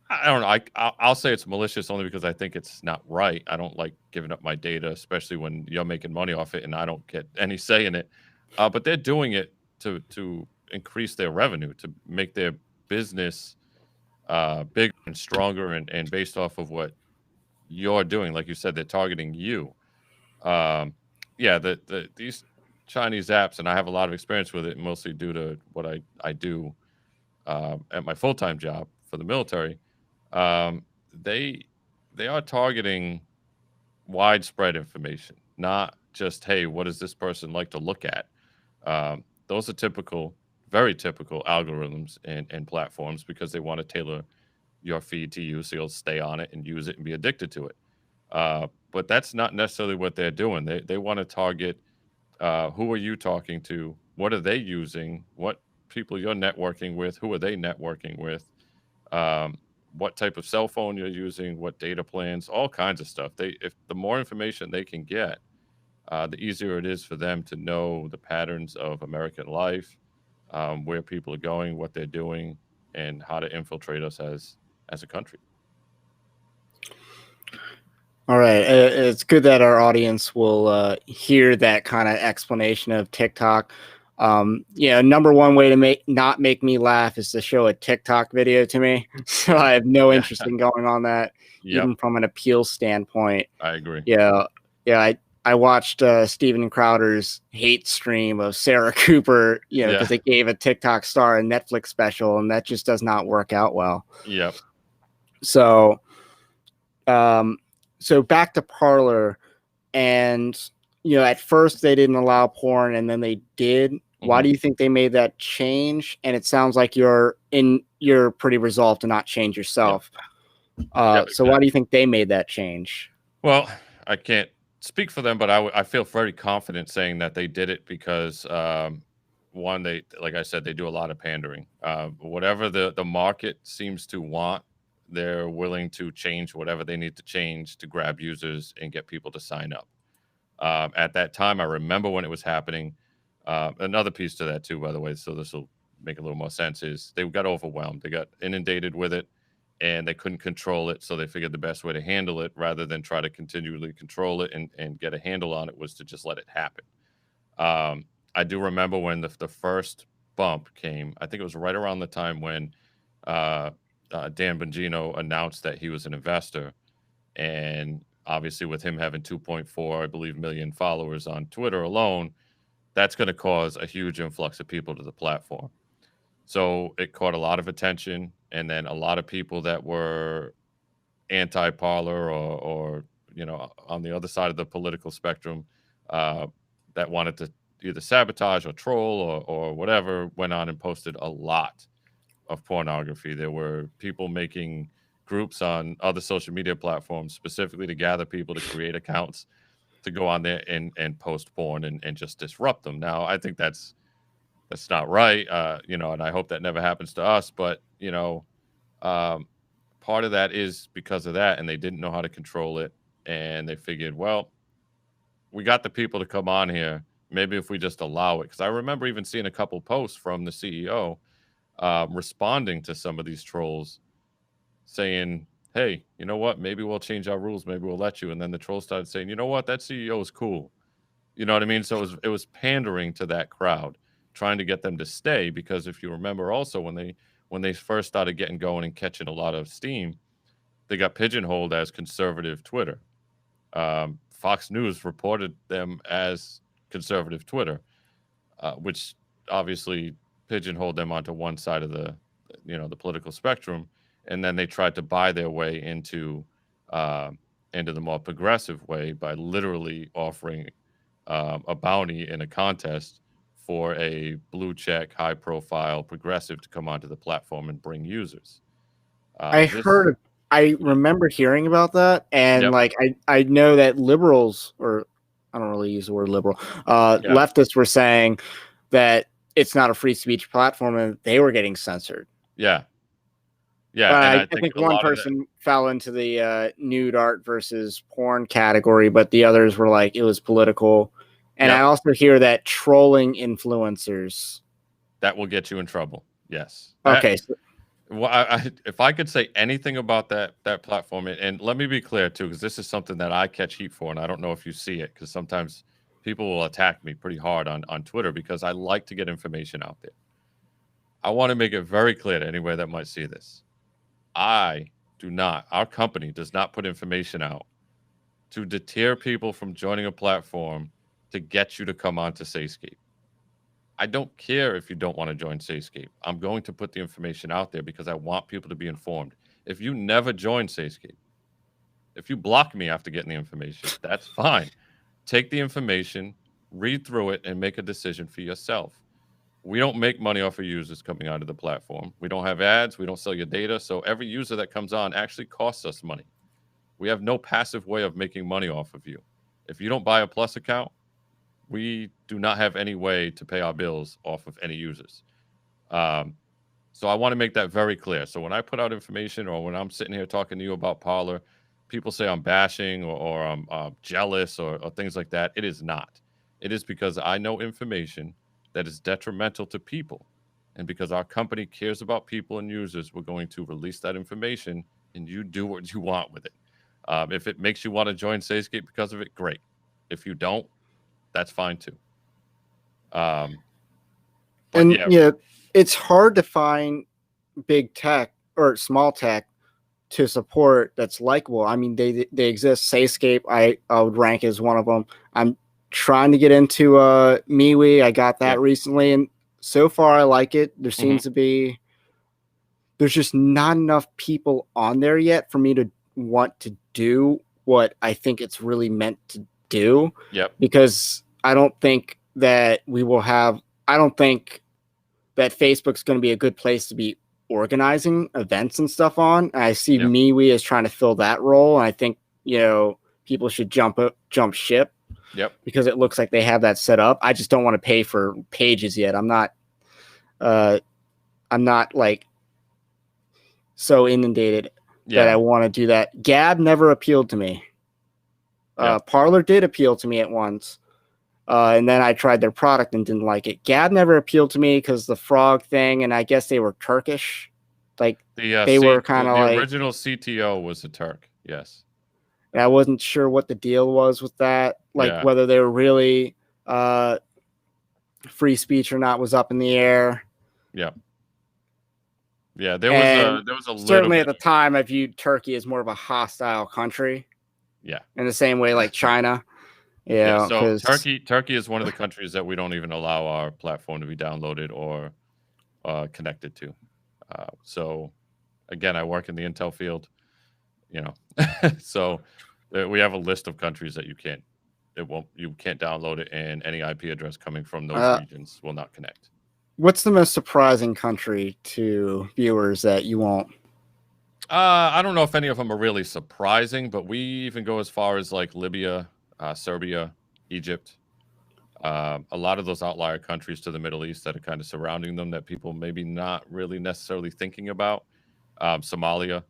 I don't know, I'll say it's malicious only because I think it's not right. I don't like giving up my data, especially when you're making money off it and I don't get any say in it. But they're doing it to increase their revenue, to make their business bigger and stronger, and based off of what you're doing. Like you said, they're targeting you. These Chinese apps, and I have a lot of experience with it, mostly due to what I do at my full-time job for the military. They are targeting widespread information, not just, hey, what does this person like to look at? Those are very typical algorithms and platforms, because they want to tailor your feed to you so you'll stay on it and use it and be addicted to it. But that's not necessarily what they're doing. They want to target, who are you talking to? What are they using? What people you're networking with? Who are they networking with? what type of cell phone you're using, what data plans, all kinds of stuff. If the more information they can get, the easier it is for them to know the patterns of American life, where people are going, what they're doing, and how to infiltrate us as a country. All right. It's good that our audience will hear that kind of explanation of TikTok. Number one way to not make me laugh is to show a TikTok video to me. So I have no Yeah. interest in going on that, Yep, even from an appeal standpoint. I agree. Yeah, yeah. I watched Steven Crowder's hate stream of Sarah Cooper, Yeah, because they gave a TikTok star a Netflix special, and that just does not work out well. yep. So, um, so back to Parler, and at first they didn't allow porn, and then they did. Why Hmm. do you think they made that change? And it sounds like you're pretty resolved to not change Yep, yourself. yep, So why do exactly. you think they made that change? Well, I can't speak for them, but I feel very confident saying that they did it because one, they like I said, they do a lot of pandering. Whatever the market seems to want, they're willing to change whatever they need to change to grab users and get people to sign up. At that time, I remember when it was happening. Another piece to that too, by the way, so this will make a little more sense, is they got overwhelmed. They got inundated with it, and they couldn't control it. So they figured the best way to handle it, rather than try to continually control it and get a handle on it, was to just let it happen. I do remember when the first bump came. I think it was right around the time when uh, Dan Bongino announced that he was an investor, and obviously with him having 2.4, I believe, million followers on Twitter alone, that's going to cause a huge influx of people to the platform. So it caught a lot of attention, and then a lot of people that were anti-Parler, or on the other side of the political spectrum, uh, that wanted to either sabotage or troll, or whatever, went on and posted a lot of pornography. There were people making groups on other social media platforms specifically to gather people to create accounts to go on there and post porn and just disrupt them. Now, I think that's not right, and I hope that never happens to us. But um, part of that is because of that, and they didn't know how to control it, and they figured, well, we got the people to come on here. Maybe if we just allow it, because I remember even seeing a couple posts from the CEO responding to some of these trolls, saying, "Hey, you know what? Maybe we'll change our rules. Maybe we'll let you." And then the trolls started saying, "You know what? That CEO is cool." You know what I mean? So it was pandering to that crowd, trying to get them to stay. Because if you remember, also when they first started getting going and catching a lot of steam, they got pigeonholed as conservative Twitter. Fox News reported them as conservative Twitter, which obviously pigeonholed them onto one side of the political spectrum, and then they tried to buy their way uh, into the more progressive way by literally offering a bounty in a contest for a blue check, high profile progressive to come onto the platform and bring users. I This, heard, I yeah, remember hearing about that, and yep, like I know that liberals, or I don't really use the word liberal, yeah, leftists were saying that it's not a free speech platform, and they were getting censored. yeah, yeah, and I I think think a one lot of that, person fell into the nude art versus porn category, but the others were like it was political. And I yep, also hear that trolling influencers. that will get you in trouble. Yes, that. Okay, so, Well, if I could say anything about that platform, and let me be clear too, because this is something that I catch heat for, and I don't know if you see it, because sometimes people will attack me pretty hard on Twitter because I like to get information out there. I want to make it very clear to anybody that might see this. I do not, our company does not put information out to deter people from joining a platform to get you to come on to Sayscape. I don't care if you don't want to join Sayscape. I'm going to put the information out there because I want people to be informed. If you never join Sayscape, if you block me after getting the information, that's fine. Take the information, read through it, and make a decision for yourself. We don't make money off of users coming onto the platform. We don't have ads. We don't sell your data. So every user that comes on actually costs us money. We have no passive way of making money off of you. If you don't buy a Plus account, we do not have any way to pay our bills off of any users. Um, So I want to make that very clear. So when I put out information or when I'm sitting here talking to you about Parler, people say I'm bashing or I'm jealous or things like that. It is not. It is because I know information that is detrimental to people. And because our company cares about people and users, we're going to release that information and you do what you want with it. If it makes you want to join Sayscape because of it, great. If you don't, that's fine too. But And yeah, yeah, it's hard to find big tech or small tech to support that's likable. I mean, they exist. Sayscape, I would rank as one of them. I'm trying to get into MeWe. I got that yeah, recently, and so far I like it. There hmm seems to be there's just not enough people on there yet for me to want to do what I think it's really meant to do, yep, because I don't think that we will have. I don't think that Facebook's going to be a good place to be organizing events and stuff on. I see yep, MeWe as trying to fill that role, and I think people should jump ship yep. because it looks like they have that set up. I just don't want to pay for pages yet. Uh, I'm not like so inundated that I Yeah, want to do that. Gab never appealed to me. yeah. Parler did appeal to me at once. And then I tried their product and didn't like it. Gab never appealed to me because the frog thing, and I guess they were Turkish. Like they were kind of The like, original CTO was a Turk. Yes. I wasn't sure what the deal was with that. Like Yeah. whether they were really uh, free speech or not was up in the air. Yeah. Yeah. And There was a little certainly bit at the of time, I viewed Turkey as more of a hostile country yeah. in the same way like China. Yeah. Yeah, So because Turkey is one of the countries that we don't even allow our platform to be downloaded or connected to. So again, I work in the Intel field, you know. So we have a list of countries that you can't download it, and any IP address coming from those regions will not connect. what's the most surprising country to viewers that you won't? I don't know if any of them are really surprising, but we even go as far as like Libya, Serbia, Egypt, a lot of those outlier countries to the Middle East that are kind of surrounding them that people maybe not really necessarily thinking about. Somalia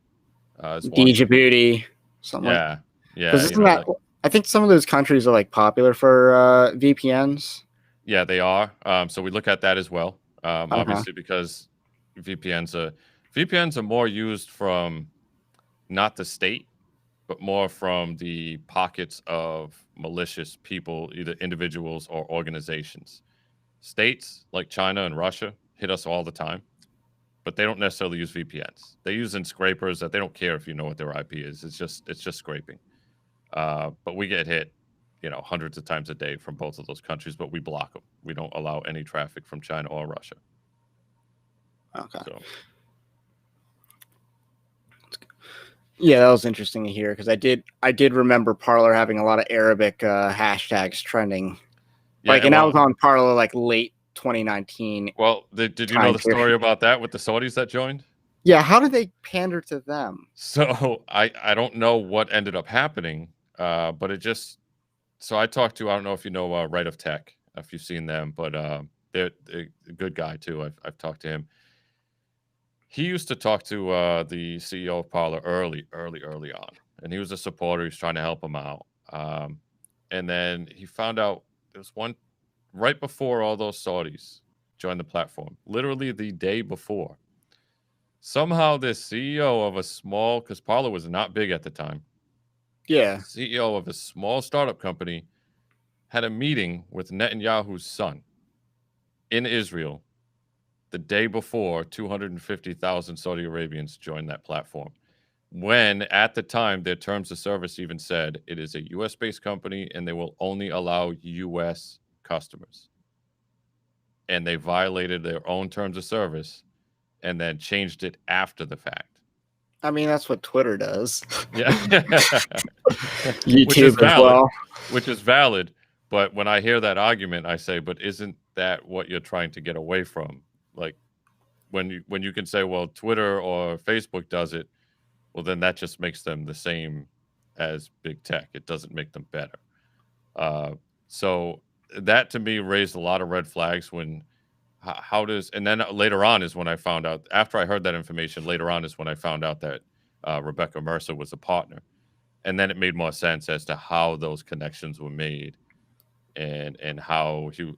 is one. Djibouti, something like, Yeah, yeah, because you isn't know, that? like I think some of those countries are like popular for VPNs. yeah, they are. So we look at that as well. Uh-huh. Obviously, because VPNs are more used from not the state, but more from the pockets of malicious people, either individuals or organizations. States like China and Russia hit us all the time, but they don't necessarily use VPNs. They use in scrapers that they don't care if you know what their IP is. It's just scraping. But we get hit, hundreds of times a day from both of those countries, but we block them. We don't allow any traffic from China or Russia. Okay. So Yeah, that was interesting to hear because I did remember Parler having a lot of Arabic hashtags trending. yeah, Like, and I was on Parler like late 2019 did you know time the period. story about that with the Saudis that joined? Yeah, how did they pander to them? So I don't know what ended up happening, but it just so I talked to I don't know if you know Right of Tech if you've seen them, but they're a good guy too. I've talked to him. He used to talk to the CEO of Parler early on, and he was a supporter. He was trying to help him out, and then he found out there was one right before all those Saudis joined the platform, literally the day before. Somehow, this CEO of a small, because Parler was not big at the time, Yeah. CEO of a small startup company had a meeting with Netanyahu's son in Israel the day before 250,000 Saudi Arabians joined that platform. When at the time their terms of service even said it is a US based company and they will only allow US customers. And they violated their own terms of service and then changed it after the fact. I mean, that's what Twitter does. Yeah. Which is YouTube as valid. well. Which is valid. But when I hear that argument, I say, but isn't that what you're trying to get away from? Like when you can say, well, Twitter or Facebook does it, well, then that just makes them the same as big tech. It doesn't make them better. So that to me raised a lot of red flags when how does, and then later on is when I found out, after I heard that information, later on is when I found out that Rebecca Mercer was a partner. And then it made more sense as to how those connections were made, and how he,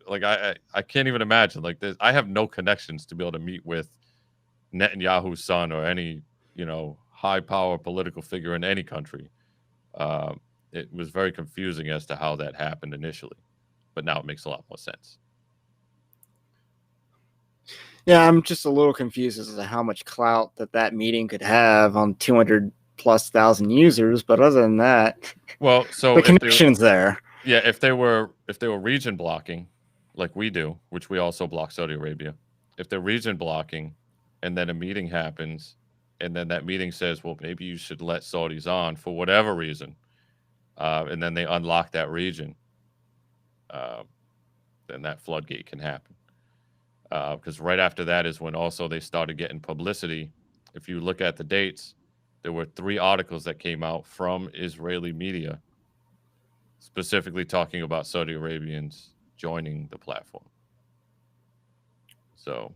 like, I can't even imagine, like, this. I have no connections to be able to meet with Netanyahu's son or any, high power political figure in any country. It was very confusing as to how that happened initially, but now it makes a lot more sense. Yeah, I'm just a little confused as to how much clout that meeting could have on 200 plus thousand users. But other than that, Well, so the connection's there. yeah, if they were region blocking, like we do, which we also block Saudi Arabia, if they're region blocking, and then a meeting happens, and then that meeting says, well, maybe you should let Saudis on for whatever reason, and then they unlock that region, uh, then that floodgate can happen. Because right after that is when also they started getting publicity. If you look at the dates, there were 3 articles that came out from Israeli media specifically talking about Saudi Arabians joining the platform. So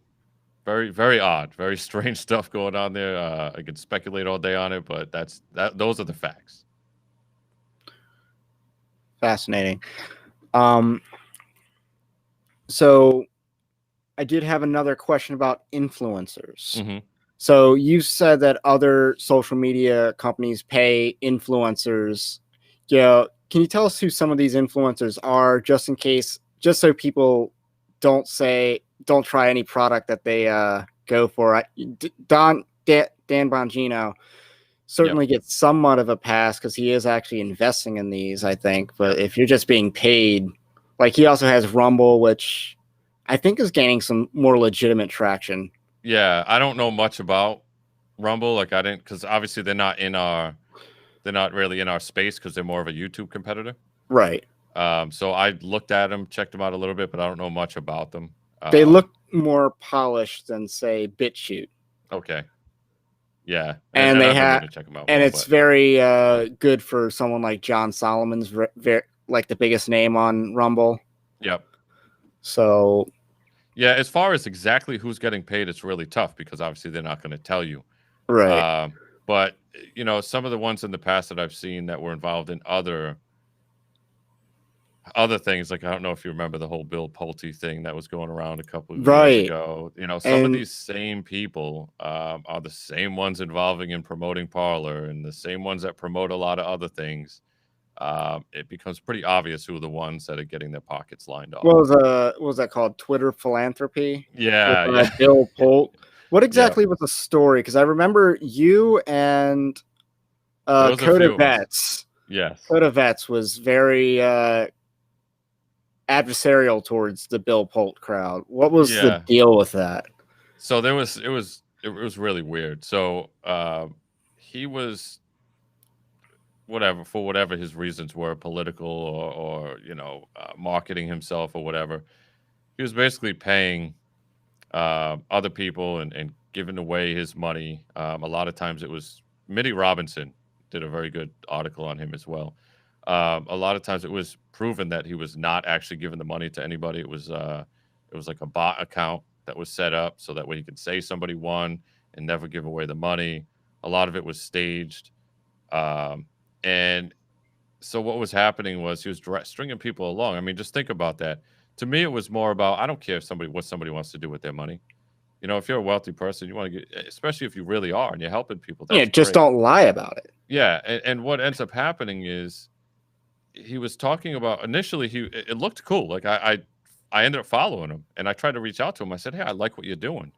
very, very odd, very strange stuff going on there. I could speculate all day on it, but those are the facts. Fascinating. So I did have another question about influencers. Mm-hmm. So you said that other social media companies pay influencers. Yeah, can you tell us who some of these influencers are, just in case, just so people don't try any product that they go for? Dan Bongino certainly gets somewhat of a pass because he is actually investing in these, I think. But if you're just being paid, like, he also has Rumble, which I think is gaining some more legitimate traction. Yeah, I don't know much about Rumble. Like, I didn't, because obviously they're not really in our space because they're more of a YouTube competitor. Right. So I looked at them, checked them out a little bit, but I don't know much about them. They look more polished than, say, BitChute. Okay. Yeah, and they I've been have, meaning to check them out. and more, it's very good for someone like John Solomon's, like the biggest name on Rumble. Yep. So yeah, as far as exactly who's getting paid, it's really tough because obviously they're not going to tell you. Right. But some of the ones in the past that I've seen that were involved in other things, like, I don't know if you remember the whole Bill Pulte thing that was going around a couple of years ago. Some of these same people are the same ones involving in promoting Parler and the same ones that promote a lot of other things. It becomes pretty obvious who are the ones that are getting their pockets lined off. What was that called? Twitter philanthropy? Yeah, with, Bill Pulte. What exactly was the story? Because I remember you and Coda Vets. Yes. Coda Vets was very adversarial towards the Bill Pulte crowd. What was the deal with that? So it was really weird. So he was, for whatever his reasons were, political or marketing himself or whatever, he was basically paying other people and giving away his money. A lot of times it was Mitty Robinson did a very good article on him as well. A lot of times it was proven that he was not actually giving the money to anybody. It was like a bot account that was set up so that way he could say somebody won and never give away the money. A lot of it was staged. And so what was happening was he was stringing people along. I mean, just think about that. To me, it was more about, I don't care what somebody wants to do with their money. If you're a wealthy person, you want to get, especially if you really are and you're helping people. That's just great. Don't lie about it. Yeah. And what ends up happening is he was talking about, initially, it looked cool. Like, I ended up following him and I tried to reach out to him. I said, hey, I like what you're doing.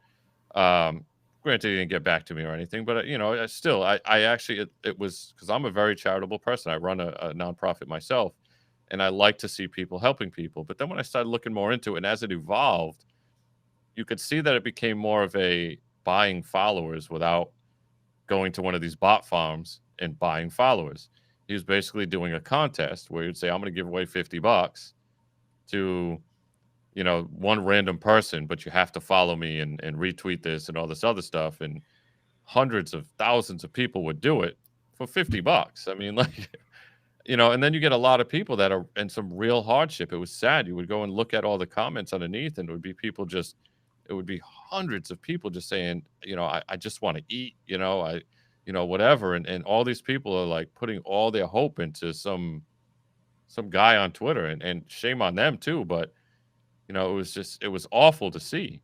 Granted, he didn't get back to me or anything, but still, I actually, it was because I'm a very charitable person. I run a nonprofit myself, and I like to see people helping people. But then when I started looking more into it, and as it evolved, you could see that it became more of a buying followers without going to one of these bot farms and buying followers. He was basically doing a contest where he'd say, I'm going to give away $50 to one random person, but you have to follow me and retweet this and all this other stuff. And hundreds of thousands of people would do it for $50. I mean, like, and then you get a lot of people that are in some real hardship. It was sad. You would go and look at all the comments underneath, and it would be people just, it would be hundreds of people just saying, I just want to eat, whatever. And all these people are like putting all their hope into some guy on Twitter, and shame on them too. But, it was awful to see,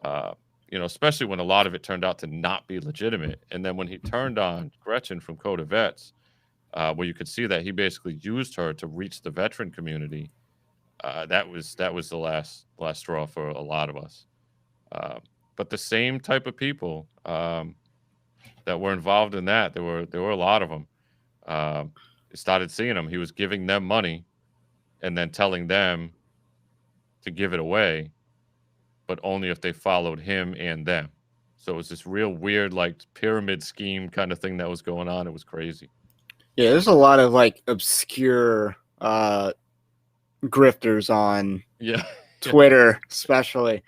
uh, especially when a lot of it turned out to not be legitimate. And then when he turned on Gretchen from Code of Vets, where you could see that he basically used her to reach the veteran community. That was the last straw for a lot of us. Uh, but the same type of people that were involved in that, there were a lot of them. Started seeing him. He was giving them money and then telling them to give it away, but only if they followed him and them. So it was this real weird, like, pyramid scheme kind of thing that was going on. It was crazy. Yeah, there's a lot of like obscure grifters on Yeah. Twitter, especially.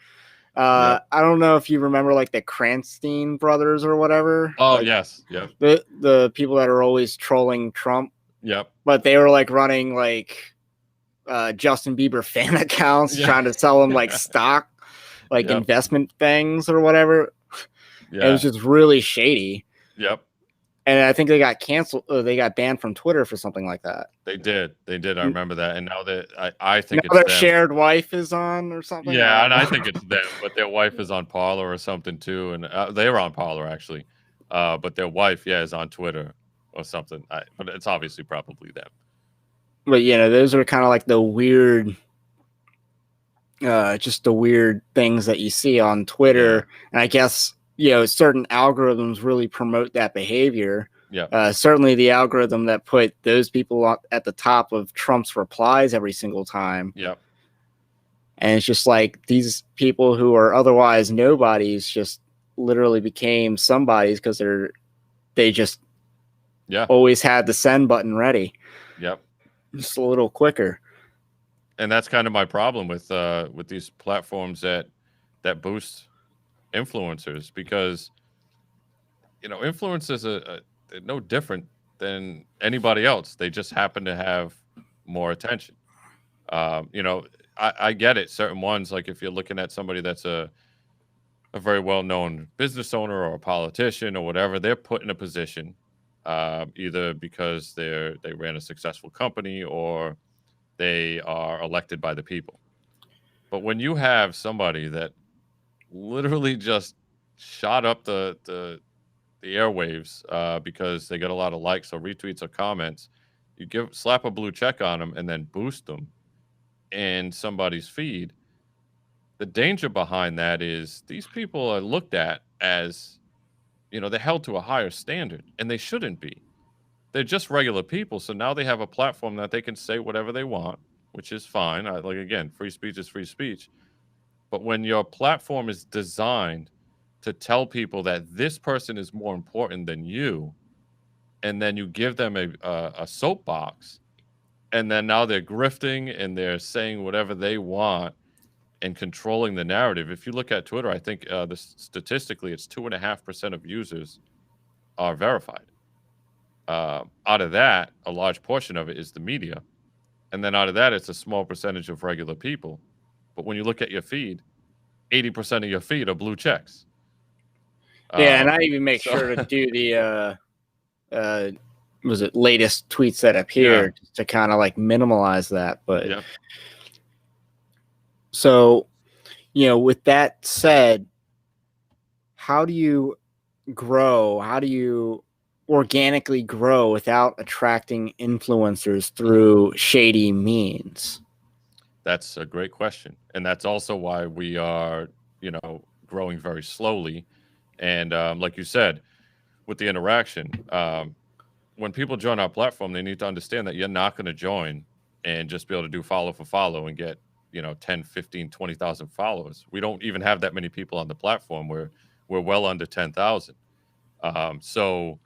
Yep. I don't know if you remember like the Cranstein brothers or whatever. Oh, like, yes. Yep. the people that are always trolling Trump. Yep. But they were like running like Justin Bieber fan accounts, trying to sell them like stock, like investment things or whatever. Yeah. It was just really shady. Yep. And I think they got canceled. They got banned from Twitter for something like that. They did. I remember that. And now that I think now their shared wife is on or something. Yeah, and I think it's them, but their wife is on Parler or something too. And they were on Parler actually, but their wife, is on Twitter or something. But it's obviously probably them. But those are kind of like the weird, just the weird things that you see on Twitter, and I guess certain algorithms really promote that behavior. Yeah. Certainly the algorithm that put those people at the top of Trump's replies every single time. Yeah. And it's just like these people who are otherwise nobodies just literally became somebodies because they just always had the send button ready. Yep. Just a little quicker. And that's kind of my problem with these platforms that boost influencers, because influencers are no different than anybody else. They just happen to have more attention. I get it. Certain ones, like if you're looking at somebody that's a very well-known business owner or a politician or whatever, they're put in a position either because they ran a successful company or they are elected by the people. But when you have somebody that literally just shot up the airwaves because they got a lot of likes or retweets or comments, you slap a blue check on them and then boost them in somebody's feed. The danger behind that is these people are looked at as, they're held to a higher standard, and they shouldn't be. They're just regular people, so now they have a platform that they can say whatever they want, which is fine. Like, again, free speech is free speech. But when your platform is designed to tell people that this person is more important than you, and then you give them a soapbox, and then now they're grifting and they're saying whatever they want and controlling the narrative. If you look at Twitter, I think statistically it's 2.5% of users are verified. Out of that, a large portion of it is the media. And then out of that, it's a small percentage of regular people. But when you look at your feed, 80% of your feed are blue checks. Yeah, and I even make sure to do the was it latest tweets that appeared to kind of like minimize that. But so, with that said, how do you grow? How do you organically grow without attracting influencers through shady means? That's a great question. And that's also why we are, growing very slowly. And like you said, with the interaction, when people join our platform, they need to understand that you're not going to join and just be able to do follow for follow and get, 10, 15, 20,000 followers. We don't even have that many people on the platform. We're well under 10,000. So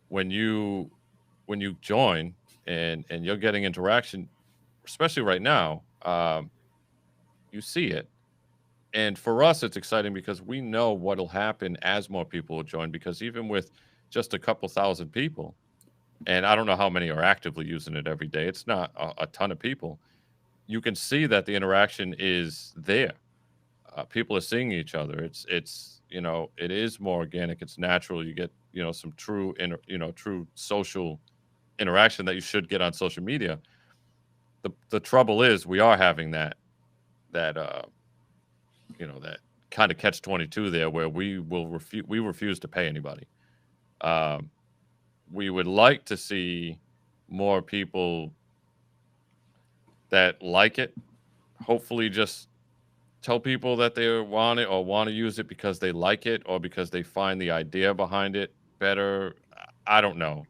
when you join and you're getting interaction, especially right now, you see it. And for us, it's exciting because we know what'll happen as more people join, because even with just a couple thousand people, and I don't know how many are actively using it every day. It's not a ton of people. You can see that the interaction is there. People are seeing each other. It's it is more organic. It's natural. You get some true true social interaction that you should get on social media. The trouble is we are having that that kind of catch 22 there where we refuse to pay anybody. Um, we would like to see more people that like it. Hopefully, just tell people that they want it or want to use it because they like it or because they find the idea behind it better. I don't know.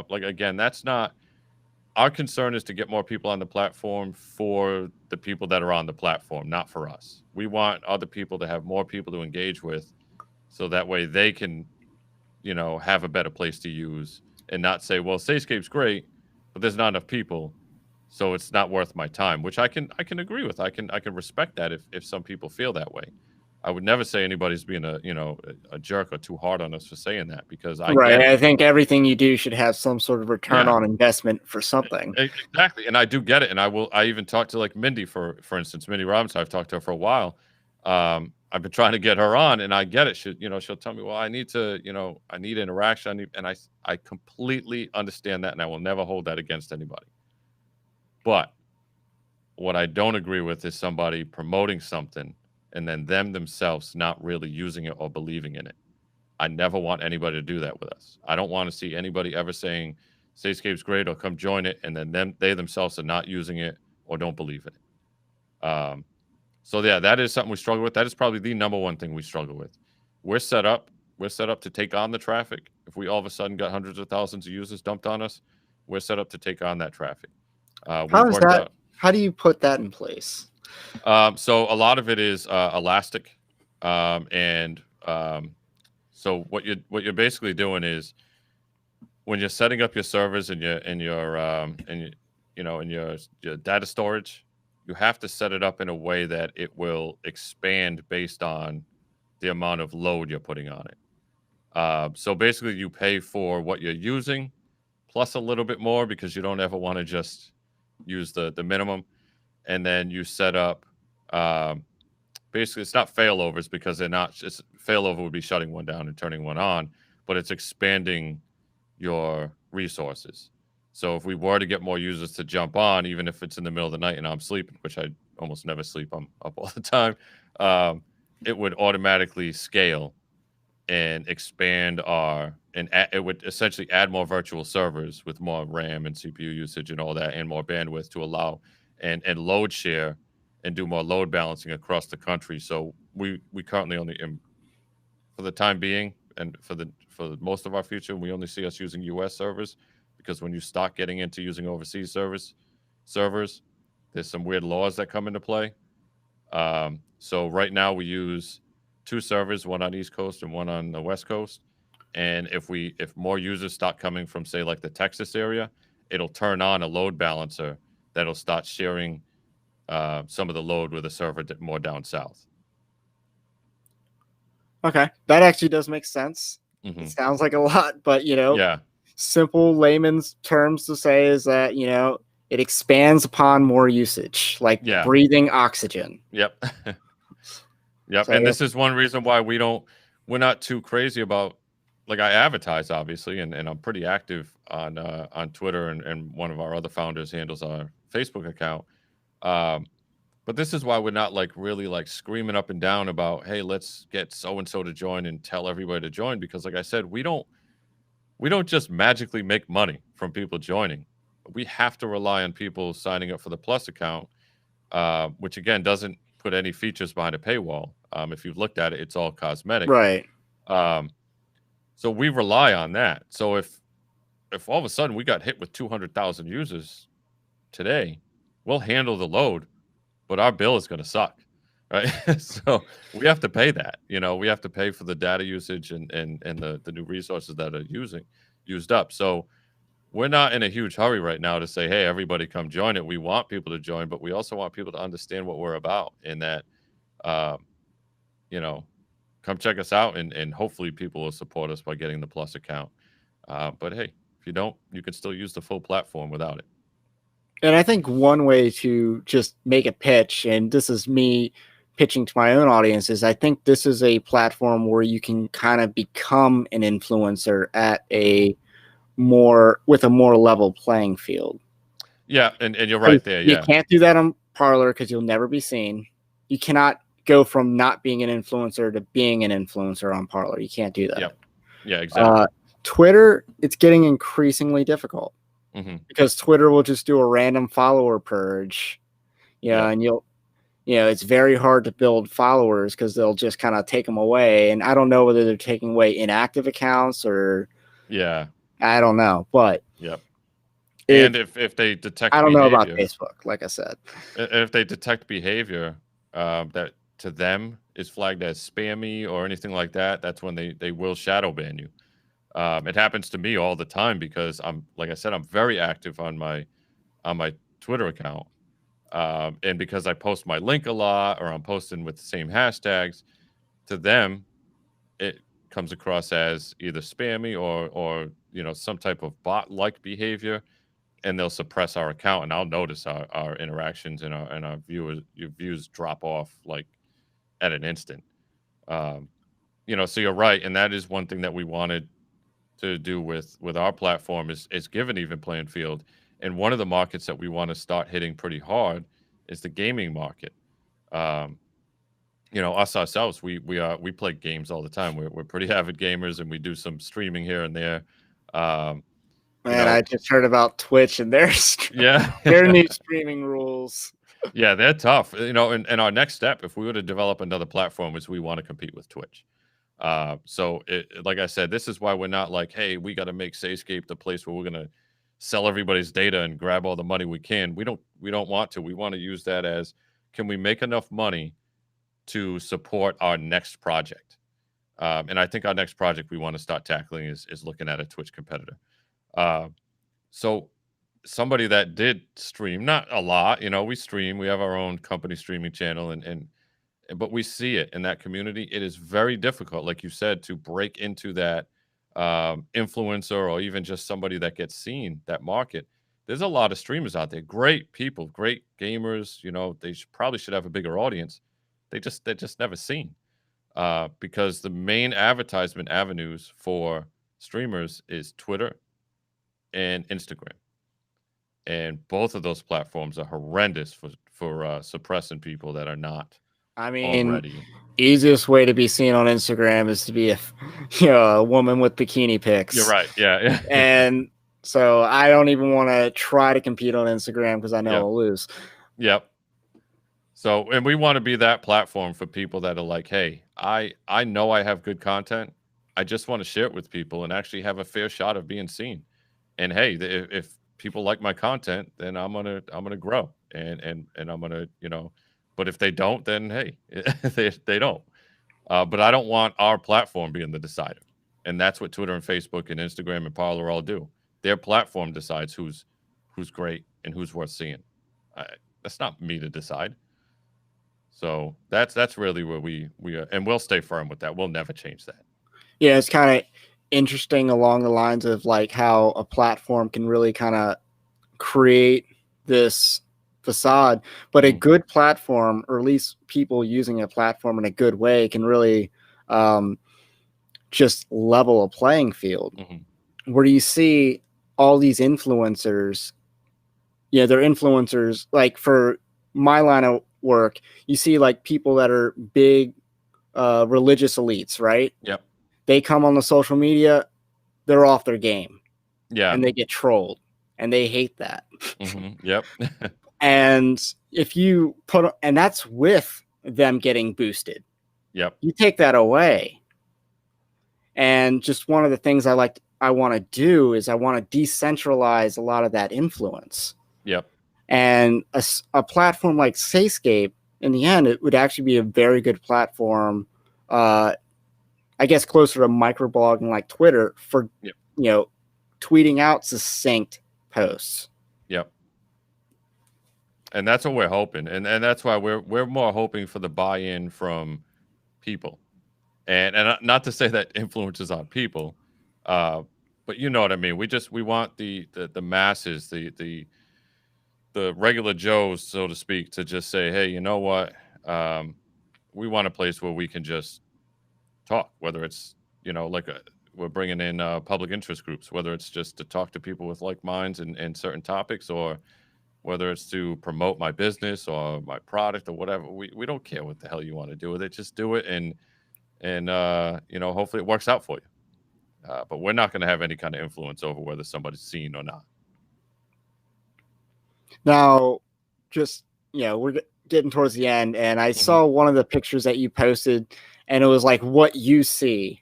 Like again, that's not our concern. Is to get more people on the platform for the people that are on the platform, not for us. We want other people to have more people to engage with, so that way they can have a better place to use and not say, well, Sayscape's great, but there's not enough people, so it's not worth my time. Which I can agree with. I can respect that if some people feel that way. I would never say anybody's being a jerk or too hard on us for saying that because I Right. get it. I think everything you do should have some sort of return Yeah, on investment for something. exactly. And I do get it. And I even talked to like Mindy for instance, Mindy Robinson. I've talked to her for a while. I've been trying to get her on, and I get it. She'll tell me, well, I need to, I need interaction. I completely understand that, and I will never hold that against anybody. But what I don't agree with is somebody promoting something and then them themselves not really using it or believing in it. I never want anybody to do that with us. I don't want to see anybody ever saying Sayscape's great or come join it, and then they themselves are not using it or don't believe in it. So yeah, that is something we struggle with. That is probably the number one thing we struggle with. We're set up. We're set up to take on the traffic. If we all of a sudden got hundreds of thousands of users dumped on us, we're set up to take on that traffic. How We've is worked that? out. How do you put that in place? So a lot of it is elastic, and so what you're basically doing is when you're setting up your servers and your data storage, you have to set it up in a way that it will expand based on the amount of load you're putting on it. So basically, you pay for what you're using plus a little bit more because you don't ever want to just use the minimum, and then you set up. Um, Basically, it's not failovers because they're not. It's failover would be shutting one down and turning one on, but it's expanding your resources. So if we were to get more users to jump on, even if it's in the middle of the night and I'm sleeping, which I almost never sleep, I'm up all the time, um, it would automatically scale and expand it would essentially add more virtual servers with more RAM and CPU usage and all that and more bandwidth to allow and load share and do more load balancing across the country. So we currently only for the time being and for most of our future, we only see us using US servers because when you start getting into using overseas servers, there's some weird laws that come into play. So right now we use two servers, one on East Coast and one on the West Coast. And if more users start coming from say like the Texas area, it'll turn on a load balancer that'll start sharing some of the load with a server more down south. Okay, that actually does make sense. It Hmm. sounds like a lot, but Yeah, simple layman's terms to say is that it expands upon more usage, like yeah, breathing oxygen. yep, yep. So And this is one reason why we're not too crazy about like I advertise obviously, and I'm pretty active on Twitter, and one of our other founders handles our Facebook account. Um, But this is why we're not like really like screaming up and down about, hey, let's get so and so to join and tell everybody to join because like I said, we don't just magically make money from people joining. We have to rely on people signing up for the Plus account, which again doesn't put any features behind a paywall. If you've looked at it, it's all cosmetic. right. Um, so we rely on that. So if all of a sudden we got hit with 200,000 users today, we'll handle the load, but our bill is going to suck, right? So we have to pay that. We have to pay for the data usage and the new resources that are used up. So we're not in a huge hurry right now to say, hey, everybody come join it. We want people to join, but we also want people to understand what we're about and that, um, you know, come check us out and hopefully people will support us by getting the Plus account. But hey, If you don't, you can still use the full platform without it. And I think one way to just make a pitch, and this is me pitching to my own audience, is I think this is a platform where you can kind of become an influencer at a with a more level playing field. Yeah, and you're right there. You Yeah, can't do that on Parler because you'll never be seen. You cannot go from not being an influencer to being an influencer on Parler. You can't do that. Yep. Yeah, exactly. Twitter, it's getting increasingly difficult Hmm. because Twitter will just do a random follower purge. Yeah, And it's very hard to build followers because they'll just kind of take them away. And I don't know whether they're taking away inactive accounts or yeah, I don't know, but yep. And if they detect I don't know about behavior, Facebook, like I said. if they detect behavior that to them is flagged as spammy or anything like that, that's when they will shadow ban you. It happens to me all the time because like I said, I'm very active on my Twitter account, and because I post my link a lot or I'm posting with the same hashtags, to them it comes across as either spammy or some type of bot like behavior, and they'll suppress our account, and I'll notice our interactions and our views drop off like at an instant. Um, so you're right, and that is one thing that we wanted to do with our platform is give an even playing field. And one of the markets that we want to start hitting pretty hard is the gaming market. Um, us ourselves, we play games all the time. We're pretty avid gamers, and we do some streaming here and there. Um, you Man, know, I just heard about Twitch and their yeah, their new streaming rules. yeah, they're tough. And our next step, if we were to develop another platform, is we want to compete with Twitch. So, like I said, this is why we're not like, hey, we got to make Sayscape the place where we're gonna sell everybody's data and grab all the money we can. We don't want to. We want to use that as, can we make enough money to support our next project? And I think our next project we want to start tackling is looking at a Twitch competitor. Uh, so somebody that did stream, not a lot, we stream, we have our own company streaming channel, and but we see it in that community. It is very difficult, like you said, to break into that influencer or even just somebody that gets seen, that market. There's a lot of streamers out there, great people, great gamers. They probably should have a bigger audience. They're just never seen, because the main advertisement avenues for streamers is Twitter and Instagram, and both of those platforms are horrendous for suppressing people that are not I mean, already. easiest way to be seen on Instagram is to be a woman with bikini You're pics. right. Yeah. And so I don't even want to try to compete on Instagram because I know Yep. I'll lose. Yep. So, and we want to be that platform for people that are like, hey, I know I have good content. I just want to share it with people and actually have a fair shot of being seen. And hey, if people like my content, then I'm gonna grow, and I'm gonna, but if they don't, then hey, they don't. But I don't want our platform being the decider, and that's what Twitter and Facebook and Instagram and Parler all do. Their platform decides who's great and who's worth seeing. That's not me to decide. So that's really where we are, and we'll stay firm with that. We'll never change that. Yeah, it's kind of interesting along the lines of like how a platform can really kind of create this facade, but a good platform, or at least people using a platform in a good way, can really just level a playing field. Where you see all these influencers, they're influencers. Like for my line of work, you see like people that are big religious elites, right? Yep. They come on the social media, they're off their game. Yeah. And they get trolled, and they hate that. Yep. And if you and that's with them getting boosted. Yep. You take that away. And just one of the things I want to do is I want to decentralize a lot of that influence. Yep. And a platform like Sayscape, in the end, it would actually be a very good platform. I guess closer to microblogging like Twitter for, tweeting out succinct posts. Yep. And that's what we're hoping. And that's why we're more hoping for the buy-in from people. And not to say that influencers aren't people, but you know what I mean. We want the masses, the regular Joes, so to speak, to just say, hey, you know what? Um, we want a place where we can just talk, whether it's like we're bringing in public interest groups, whether it's just to talk to people with like minds and certain topics, or whether it's to promote my business or my product or whatever. We don't care what the hell you want to do with it. Just do it, and hopefully it works out for you. But we're not going to have any kind of influence over whether somebody's seen or not. Now, just we're getting towards the end, and I saw one of the pictures that you posted, and it was like what you see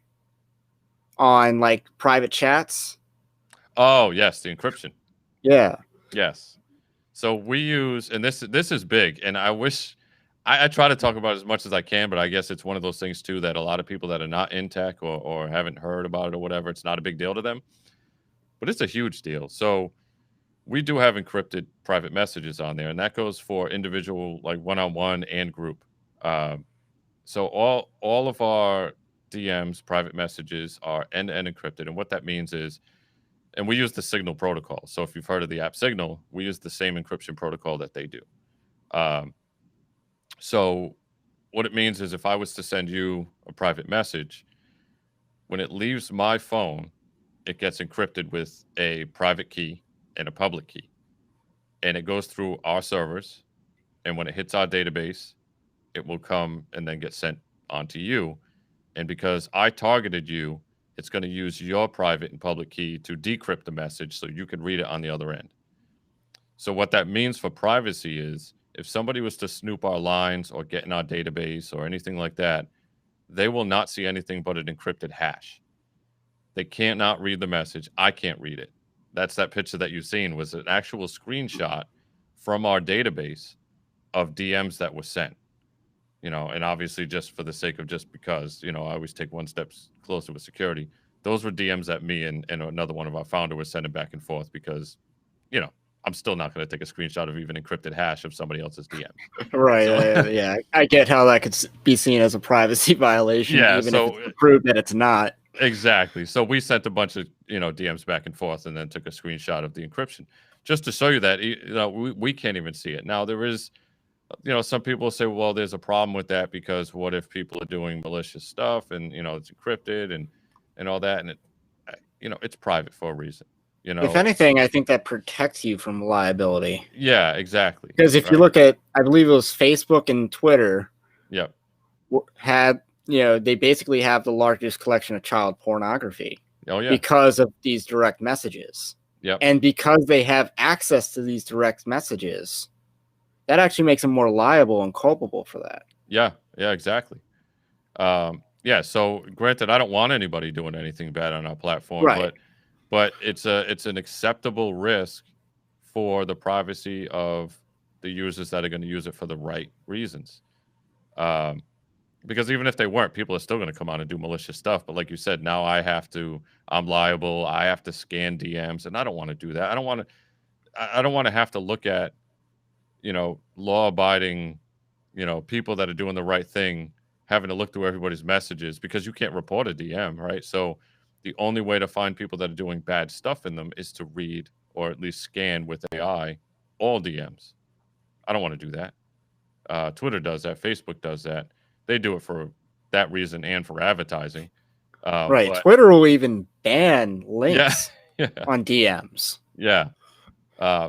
on like private chats. Oh yes, the encryption. Yeah. Yes. So we use, and this is big, and I wish I try to talk about it as much as I can, but I guess it's one of those things too that a lot of people that are not in tech or haven't heard about it or whatever, it's not a big deal to them, but it's a huge deal. So we do have encrypted private messages on there, and that goes for individual, like one-on-one and group. So all of our DMs, private messages, are end-to-end encrypted, and what that means is, and we use the Signal protocol. So if you've heard of the app Signal, we use the same encryption protocol that they do. So what it means is if I was to send you a private message, when it leaves my phone, it gets encrypted with a private key and a public key. And it goes through our servers. And when it hits our database, it will come and then get sent onto you. And because I targeted you, it's going to use your private and public key to decrypt the message so you can read it on the other end. So what that means for privacy is if somebody was to snoop our lines or get in our database or anything like that, they will not see anything but an encrypted hash. They can't not read the message. I can't read it. That's that picture that you've seen was an actual screenshot from our database of DMs that were sent. And obviously just for the sake of just because, I always take one step closer with security. Those were DMs that me and another one of our founder was sending back and forth because, I'm still not going to take a screenshot of even encrypted hash of somebody else's DM. Right. So, yeah. I get how that could be seen as a privacy violation, even if it's proved that it's not. Exactly. So we sent a bunch of, DMs back and forth and then took a screenshot of the encryption just to show you that, we can't even see it. Now there is, some people say, well, there's a problem with that because what if people are doing malicious stuff and, it's encrypted and all that. And it, it's private for a reason. If anything, I think that protects you from liability. Yeah, exactly. Because if you look at, I believe it was Facebook and Twitter. Yep. Had, they basically have the largest collection of child pornography. Oh, yeah. Because of these direct messages. Yep. And because they have access to these direct messages, that actually makes them more liable and culpable for that. Yeah, exactly. So granted, I don't want anybody doing anything bad on our platform, right. but it's an acceptable risk for the privacy of the users that are going to use it for the right reasons. Because even if they weren't, people are still going to come on and do malicious stuff. But like you said, now I'm liable. I have to scan DMs, and I don't want to do that. I don't want to have to look at, law-abiding, people that are doing the right thing, having to look through everybody's messages because you can't report a DM, right? So the only way to find people that are doing bad stuff in them is to read or at least scan with AI all DMs. I don't want to do that. Twitter does that. Facebook does that. They do it for that reason and for advertising. Right. But Twitter will even ban links on DMs. Yeah.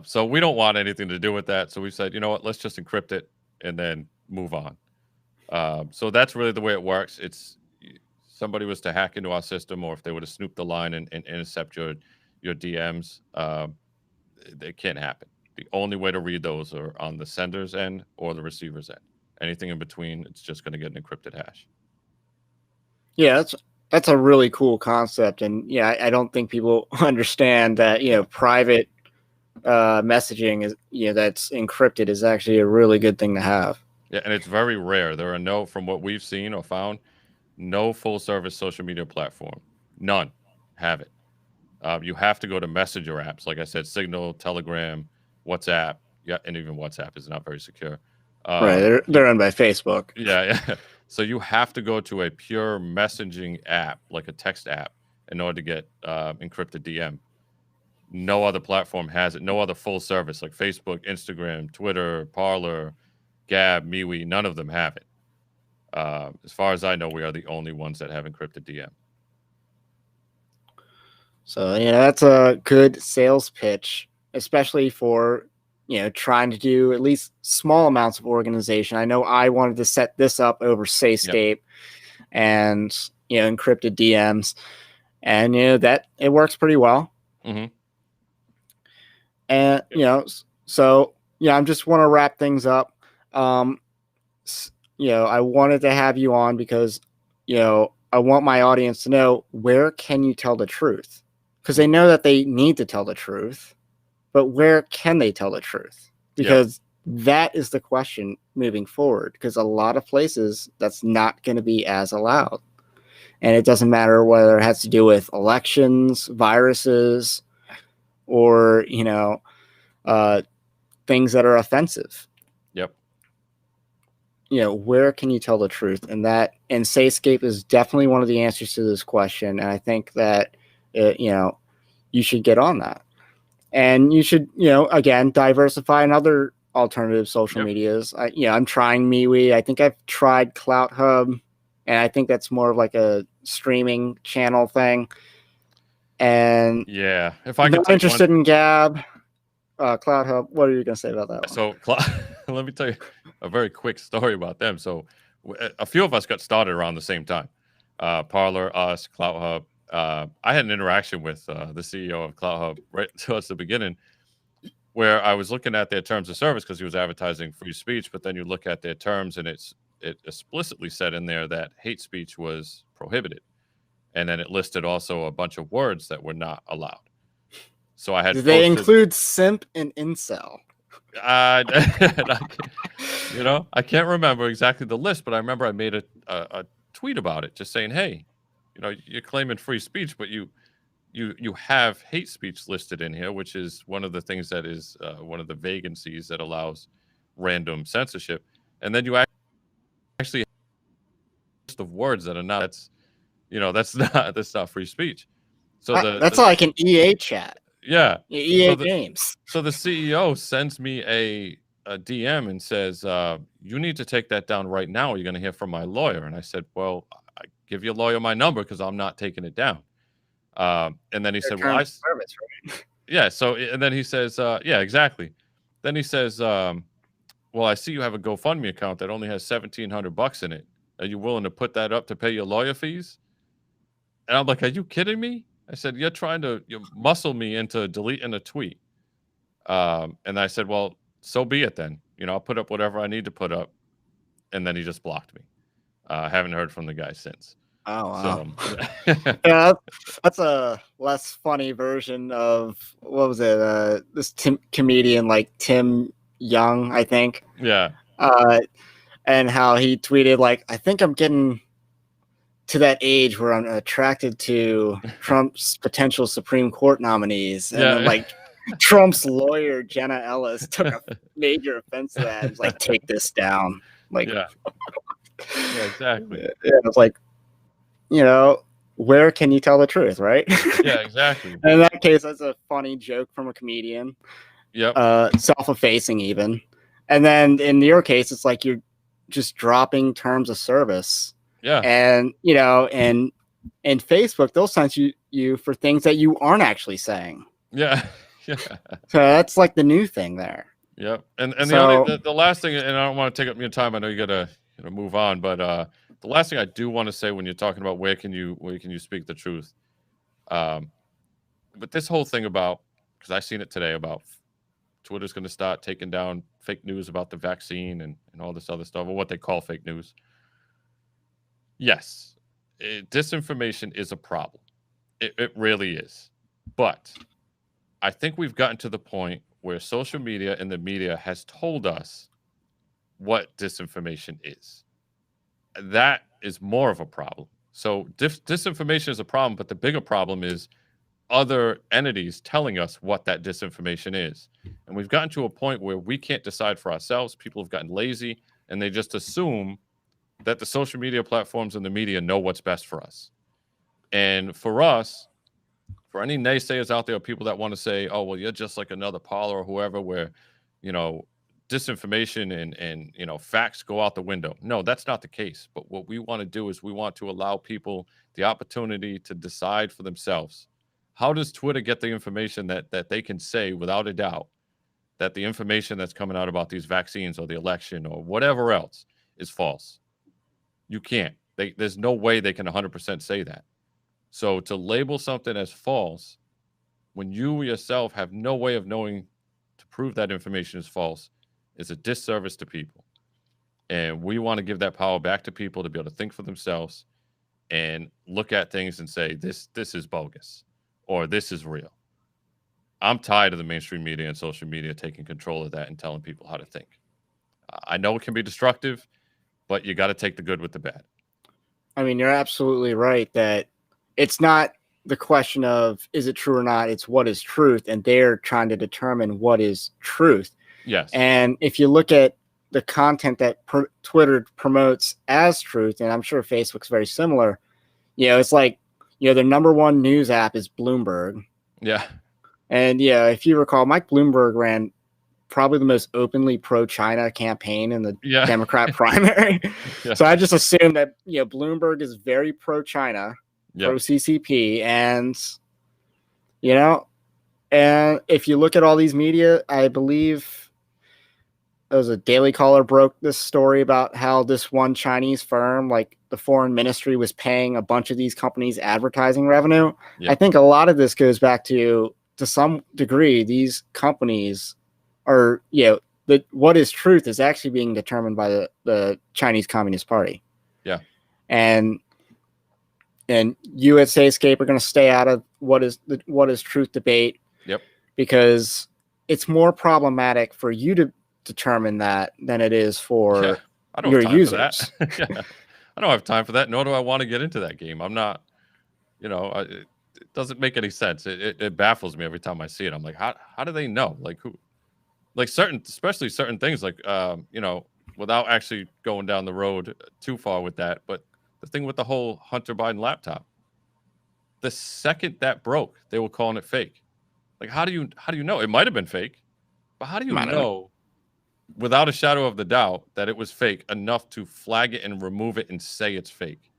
So we don't want anything to do with that. So we said, you know what, let's just encrypt it and then move on. So that's really the way it works. It's somebody was to hack into our system, or if they were to snoop the line and intercept your DMs, it can't happen. The only way to read those are on the sender's end or the receiver's end. Anything in between, it's just going to get an encrypted hash. Yeah, that's a really cool concept. And yeah, I don't think people understand that, private messaging is, that's encrypted is actually a really good thing to have. Yeah, and it's very rare. There are from what we've seen or found, no full service social media platform. None have it. You have to go to messenger apps. Like I said, Signal, Telegram, WhatsApp. Yeah, and even WhatsApp is not very secure. Right, they're owned by Facebook. Yeah. So you have to go to a pure messaging app, like a text app, in order to get encrypted DM. No other platform has it. No other full service like Facebook, Instagram, Twitter, Parler, Gab, MeWe. None of them have it. As far as I know, we are the only ones that have encrypted DM. So that's a good sales pitch, especially for trying to do at least small amounts of organization. I know I wanted to set this up over Sayscape and encrypted DMs, and that it works pretty well. Mm-hmm. And so I just want to wrap things up. I wanted to have you on because I want my audience to know, where can you tell the truth? Because they know that they need to tell the truth, but where can they tell the truth? Because that is the question moving forward, because a lot of places that's not going to be as allowed. And it doesn't matter whether it has to do with elections, viruses, or, things that are offensive. Yep. Where can you tell the truth? And Sayscape is definitely one of the answers to this question. And I think that, you should get on that. And you should, again, diversify in other alternative social medias. I'm trying MeWe. I think I've tried CloutHub, and I think that's more of like a streaming channel thing. And if I I'm not interested in Gab, CloutHub. What are you going to say about that one? So let me tell you a very quick story about them. So a few of us got started around the same time. Parler, us, CloutHub. I had an interaction with the CEO of CloutHub right towards the beginning, where I was looking at their terms of service because he was advertising free speech. But then you look at their terms, and it explicitly said in there that hate speech was prohibited, and then it listed also a bunch of words that were not allowed. So I had. Did they include simp and incel? I can't remember exactly the list, but I remember I made a tweet about it, just saying, hey, you're claiming free speech, but you have hate speech listed in here, which is one of the things that is one of the vacancies that allows random censorship. And then you actually have a list of words that are not. That's not free speech. So that's like an EA chat. Yeah. EA games. So the CEO sends me a DM and says, you need to take that down right now, or you're going to hear from my lawyer. And I said, well, I give your lawyer my number because I'm not taking it down. And then he said, well, service, right? Yeah. So, and then he says, yeah, exactly. Then he says, well, I see you have a GoFundMe account that only has $1,700 in it. Are you willing to put that up to pay your lawyer fees? And I'm like, are you kidding me? I said, you're trying to muscle me into deleting a tweet. And I said, well, so be it then. I'll put up whatever I need to put up. And then he just blocked me. I haven't heard from the guy since. Oh, wow. So, yeah, that's a less funny version of, what was it? This comedian like Tim Young, I think. Yeah. And how he tweeted, like, I think I'm getting to that age where I'm attracted to Trump's potential Supreme Court nominees. And then, like, Trump's lawyer, Jenna Ellis, took a major offense to that. He's like, take this down. Like, yeah, exactly. Yeah, it's like, where can you tell the truth, right? Yeah, exactly. In that case, that's a funny joke from a comedian. Yep. Self-effacing even. And then in your case, it's like you're just dropping terms of service. Yeah. And, and in Facebook, they'll censor you for things that you aren't actually saying. Yeah. Yeah. So that's like the new thing there. Yep. And the last thing, and I don't want to take up your time. I know you gotta move on, but the last thing I do want to say when you're talking about where can you speak the truth, but this whole thing about, because I seen it today about Twitter's going to start taking down fake news about the vaccine and all this other stuff, or what they call fake news. Yes, disinformation is a problem. It really is. But I think we've gotten to the point where social media and the media has told us what disinformation is. That is more of a problem. So disinformation is a problem, but the bigger problem is other entities telling us what that disinformation is. And we've gotten to a point where we can't decide for ourselves. People have gotten lazy, and they just assume that the social media platforms and the media know what's best for us. And for us, for any naysayers out there, people that want to say, "Oh, well, you're just like another Parler or whoever," where you know disinformation and facts go out the window. No, that's not the case. But what we want to do is we want to allow people the opportunity to decide for themselves. How does Twitter get the information that they can say without a doubt that the information that's coming out about these vaccines or the election or whatever else is false? You can't. There's no way they can 100% say that. So to label something as false when you yourself have no way of knowing to prove that information is false is a disservice to people. And we want to give that power back to people to be able to think for themselves and look at things and say, this is bogus or this is real. I'm tired of the mainstream media and social media taking control of that and telling people how to think. I know it can be destructive, but you got to take the good with the bad. I mean, you're absolutely right that it's not the question of is it true or not, it's what is truth, and they're trying to determine what is truth. Yes. And if you look at the content that Twitter promotes as truth, and I'm sure Facebook's very similar, it's like, their number one news app is Bloomberg. Yeah. And if you recall, Mike Bloomberg ran probably the most openly pro-China campaign in the Democrat primary. Yeah. So I just assume that, Bloomberg is very pro-China, pro-CCP, and and if you look at all these media, I believe it was a Daily Caller broke this story about how this one Chinese firm, like the foreign ministry, was paying a bunch of these companies advertising revenue. Yeah. I think a lot of this goes back to some degree, these companies are, what is truth is actually being determined by the Chinese Communist Party. Yeah. And you at Sayscape are going to stay out of what is truth debate. Yep. Because it's more problematic for you to determine that than it is for your users. I don't have time for that, nor do I want to get into that game. I'm not, it doesn't make any sense. It baffles me every time I see it. I'm like, how do they know? Like who? Like especially certain things, like without actually going down the road too far with that. But the thing with the whole Hunter Biden laptop, the second that broke, they were calling it fake. Like, how do you know? It might have been fake, but how do you know without a shadow of the doubt that it was fake enough to flag it and remove it and say it's fake?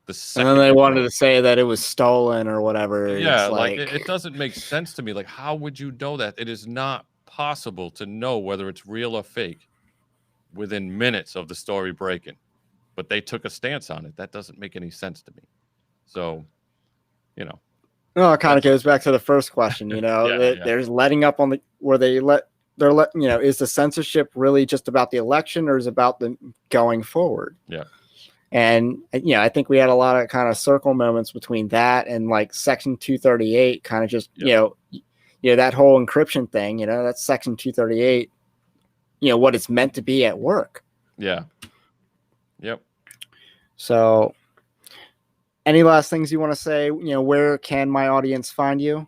And then they wanted to say that it was stolen or whatever. Yeah, like it doesn't make sense to me. Like, how would you know that? It is not possible to know whether it's real or fake within minutes of the story breaking. But they took a stance on it. That doesn't make any sense to me. So, Well, it kind of goes back to the first question, there's letting up on is the censorship really just about the election or is it about the going forward? Yeah. And, I think we had a lot of kind of circle moments between that and like Section 238 kind of just, that whole encryption thing, that's Section 238, what it's meant to be at work. Yeah. Yep. So any last things you want to say? Where can my audience find you?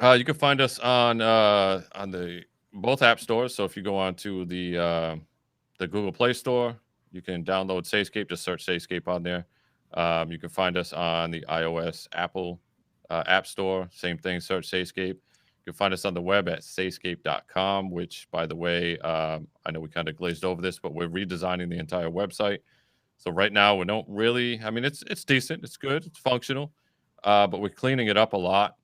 You can find us on the both app stores. So if you go on to the Google Play Store, you can download Sayscape. Just search Sayscape on there. You can find us on the iOS, Apple App Store. Same thing. Search Sayscape. You can find us on the web at sayscape.com, which, by the way, I know we kind of glazed over this, but we're redesigning the entire website. So right now we don't really. I mean, it's decent. It's good. It's functional. But we're cleaning it up a lot.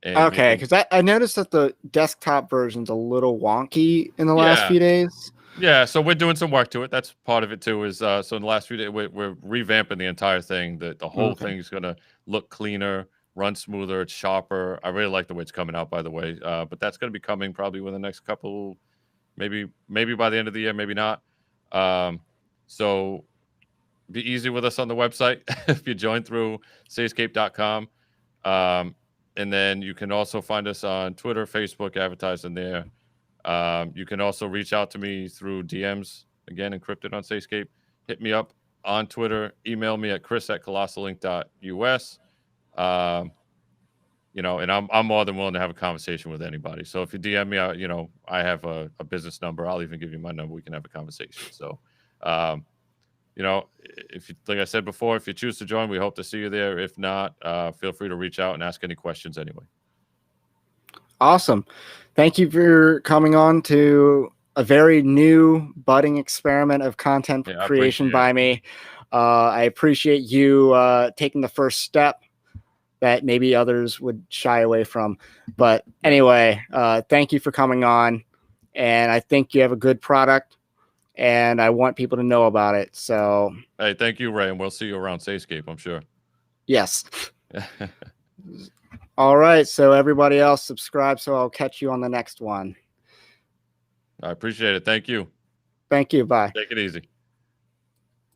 Okay, because I noticed that the desktop version's a little wonky in the last few days. Yeah, so we're doing some work to it. That's part of it too. Is so in the last few days we're revamping the entire thing. The whole thing is gonna look cleaner, run smoother, it's sharper. I really like the way it's coming out, by the way. But that's gonna be coming probably within the next couple, maybe by the end of the year, maybe not. So be easy with us on the website if you join through sayscape.com. And then you can also find us on Twitter, Facebook, advertising there. You can also reach out to me through DMs, again, encrypted on Sayscape. Hit me up on Twitter. Email me at chris@colossalink.us. And I'm more than willing to have a conversation with anybody. So if you DM me, I have a business number. I'll even give you my number. We can have a conversation. So, you know, if you, like I said before, if you choose to join, we hope to see you there. If not, feel free to reach out and ask any questions anyway. Awesome. Thank you for coming on to a very new budding experiment of content creation by me. I appreciate you taking the first step that maybe others would shy away from. But anyway, thank you for coming on. And I think you have a good product, and I want people to know about it. So, hey, thank you, Ray, and we'll see you around Sayscape, I'm sure. Yes. All right. So everybody else subscribe, so I'll catch you on the next one. I appreciate it. Thank you. Thank you. Bye. Take it easy.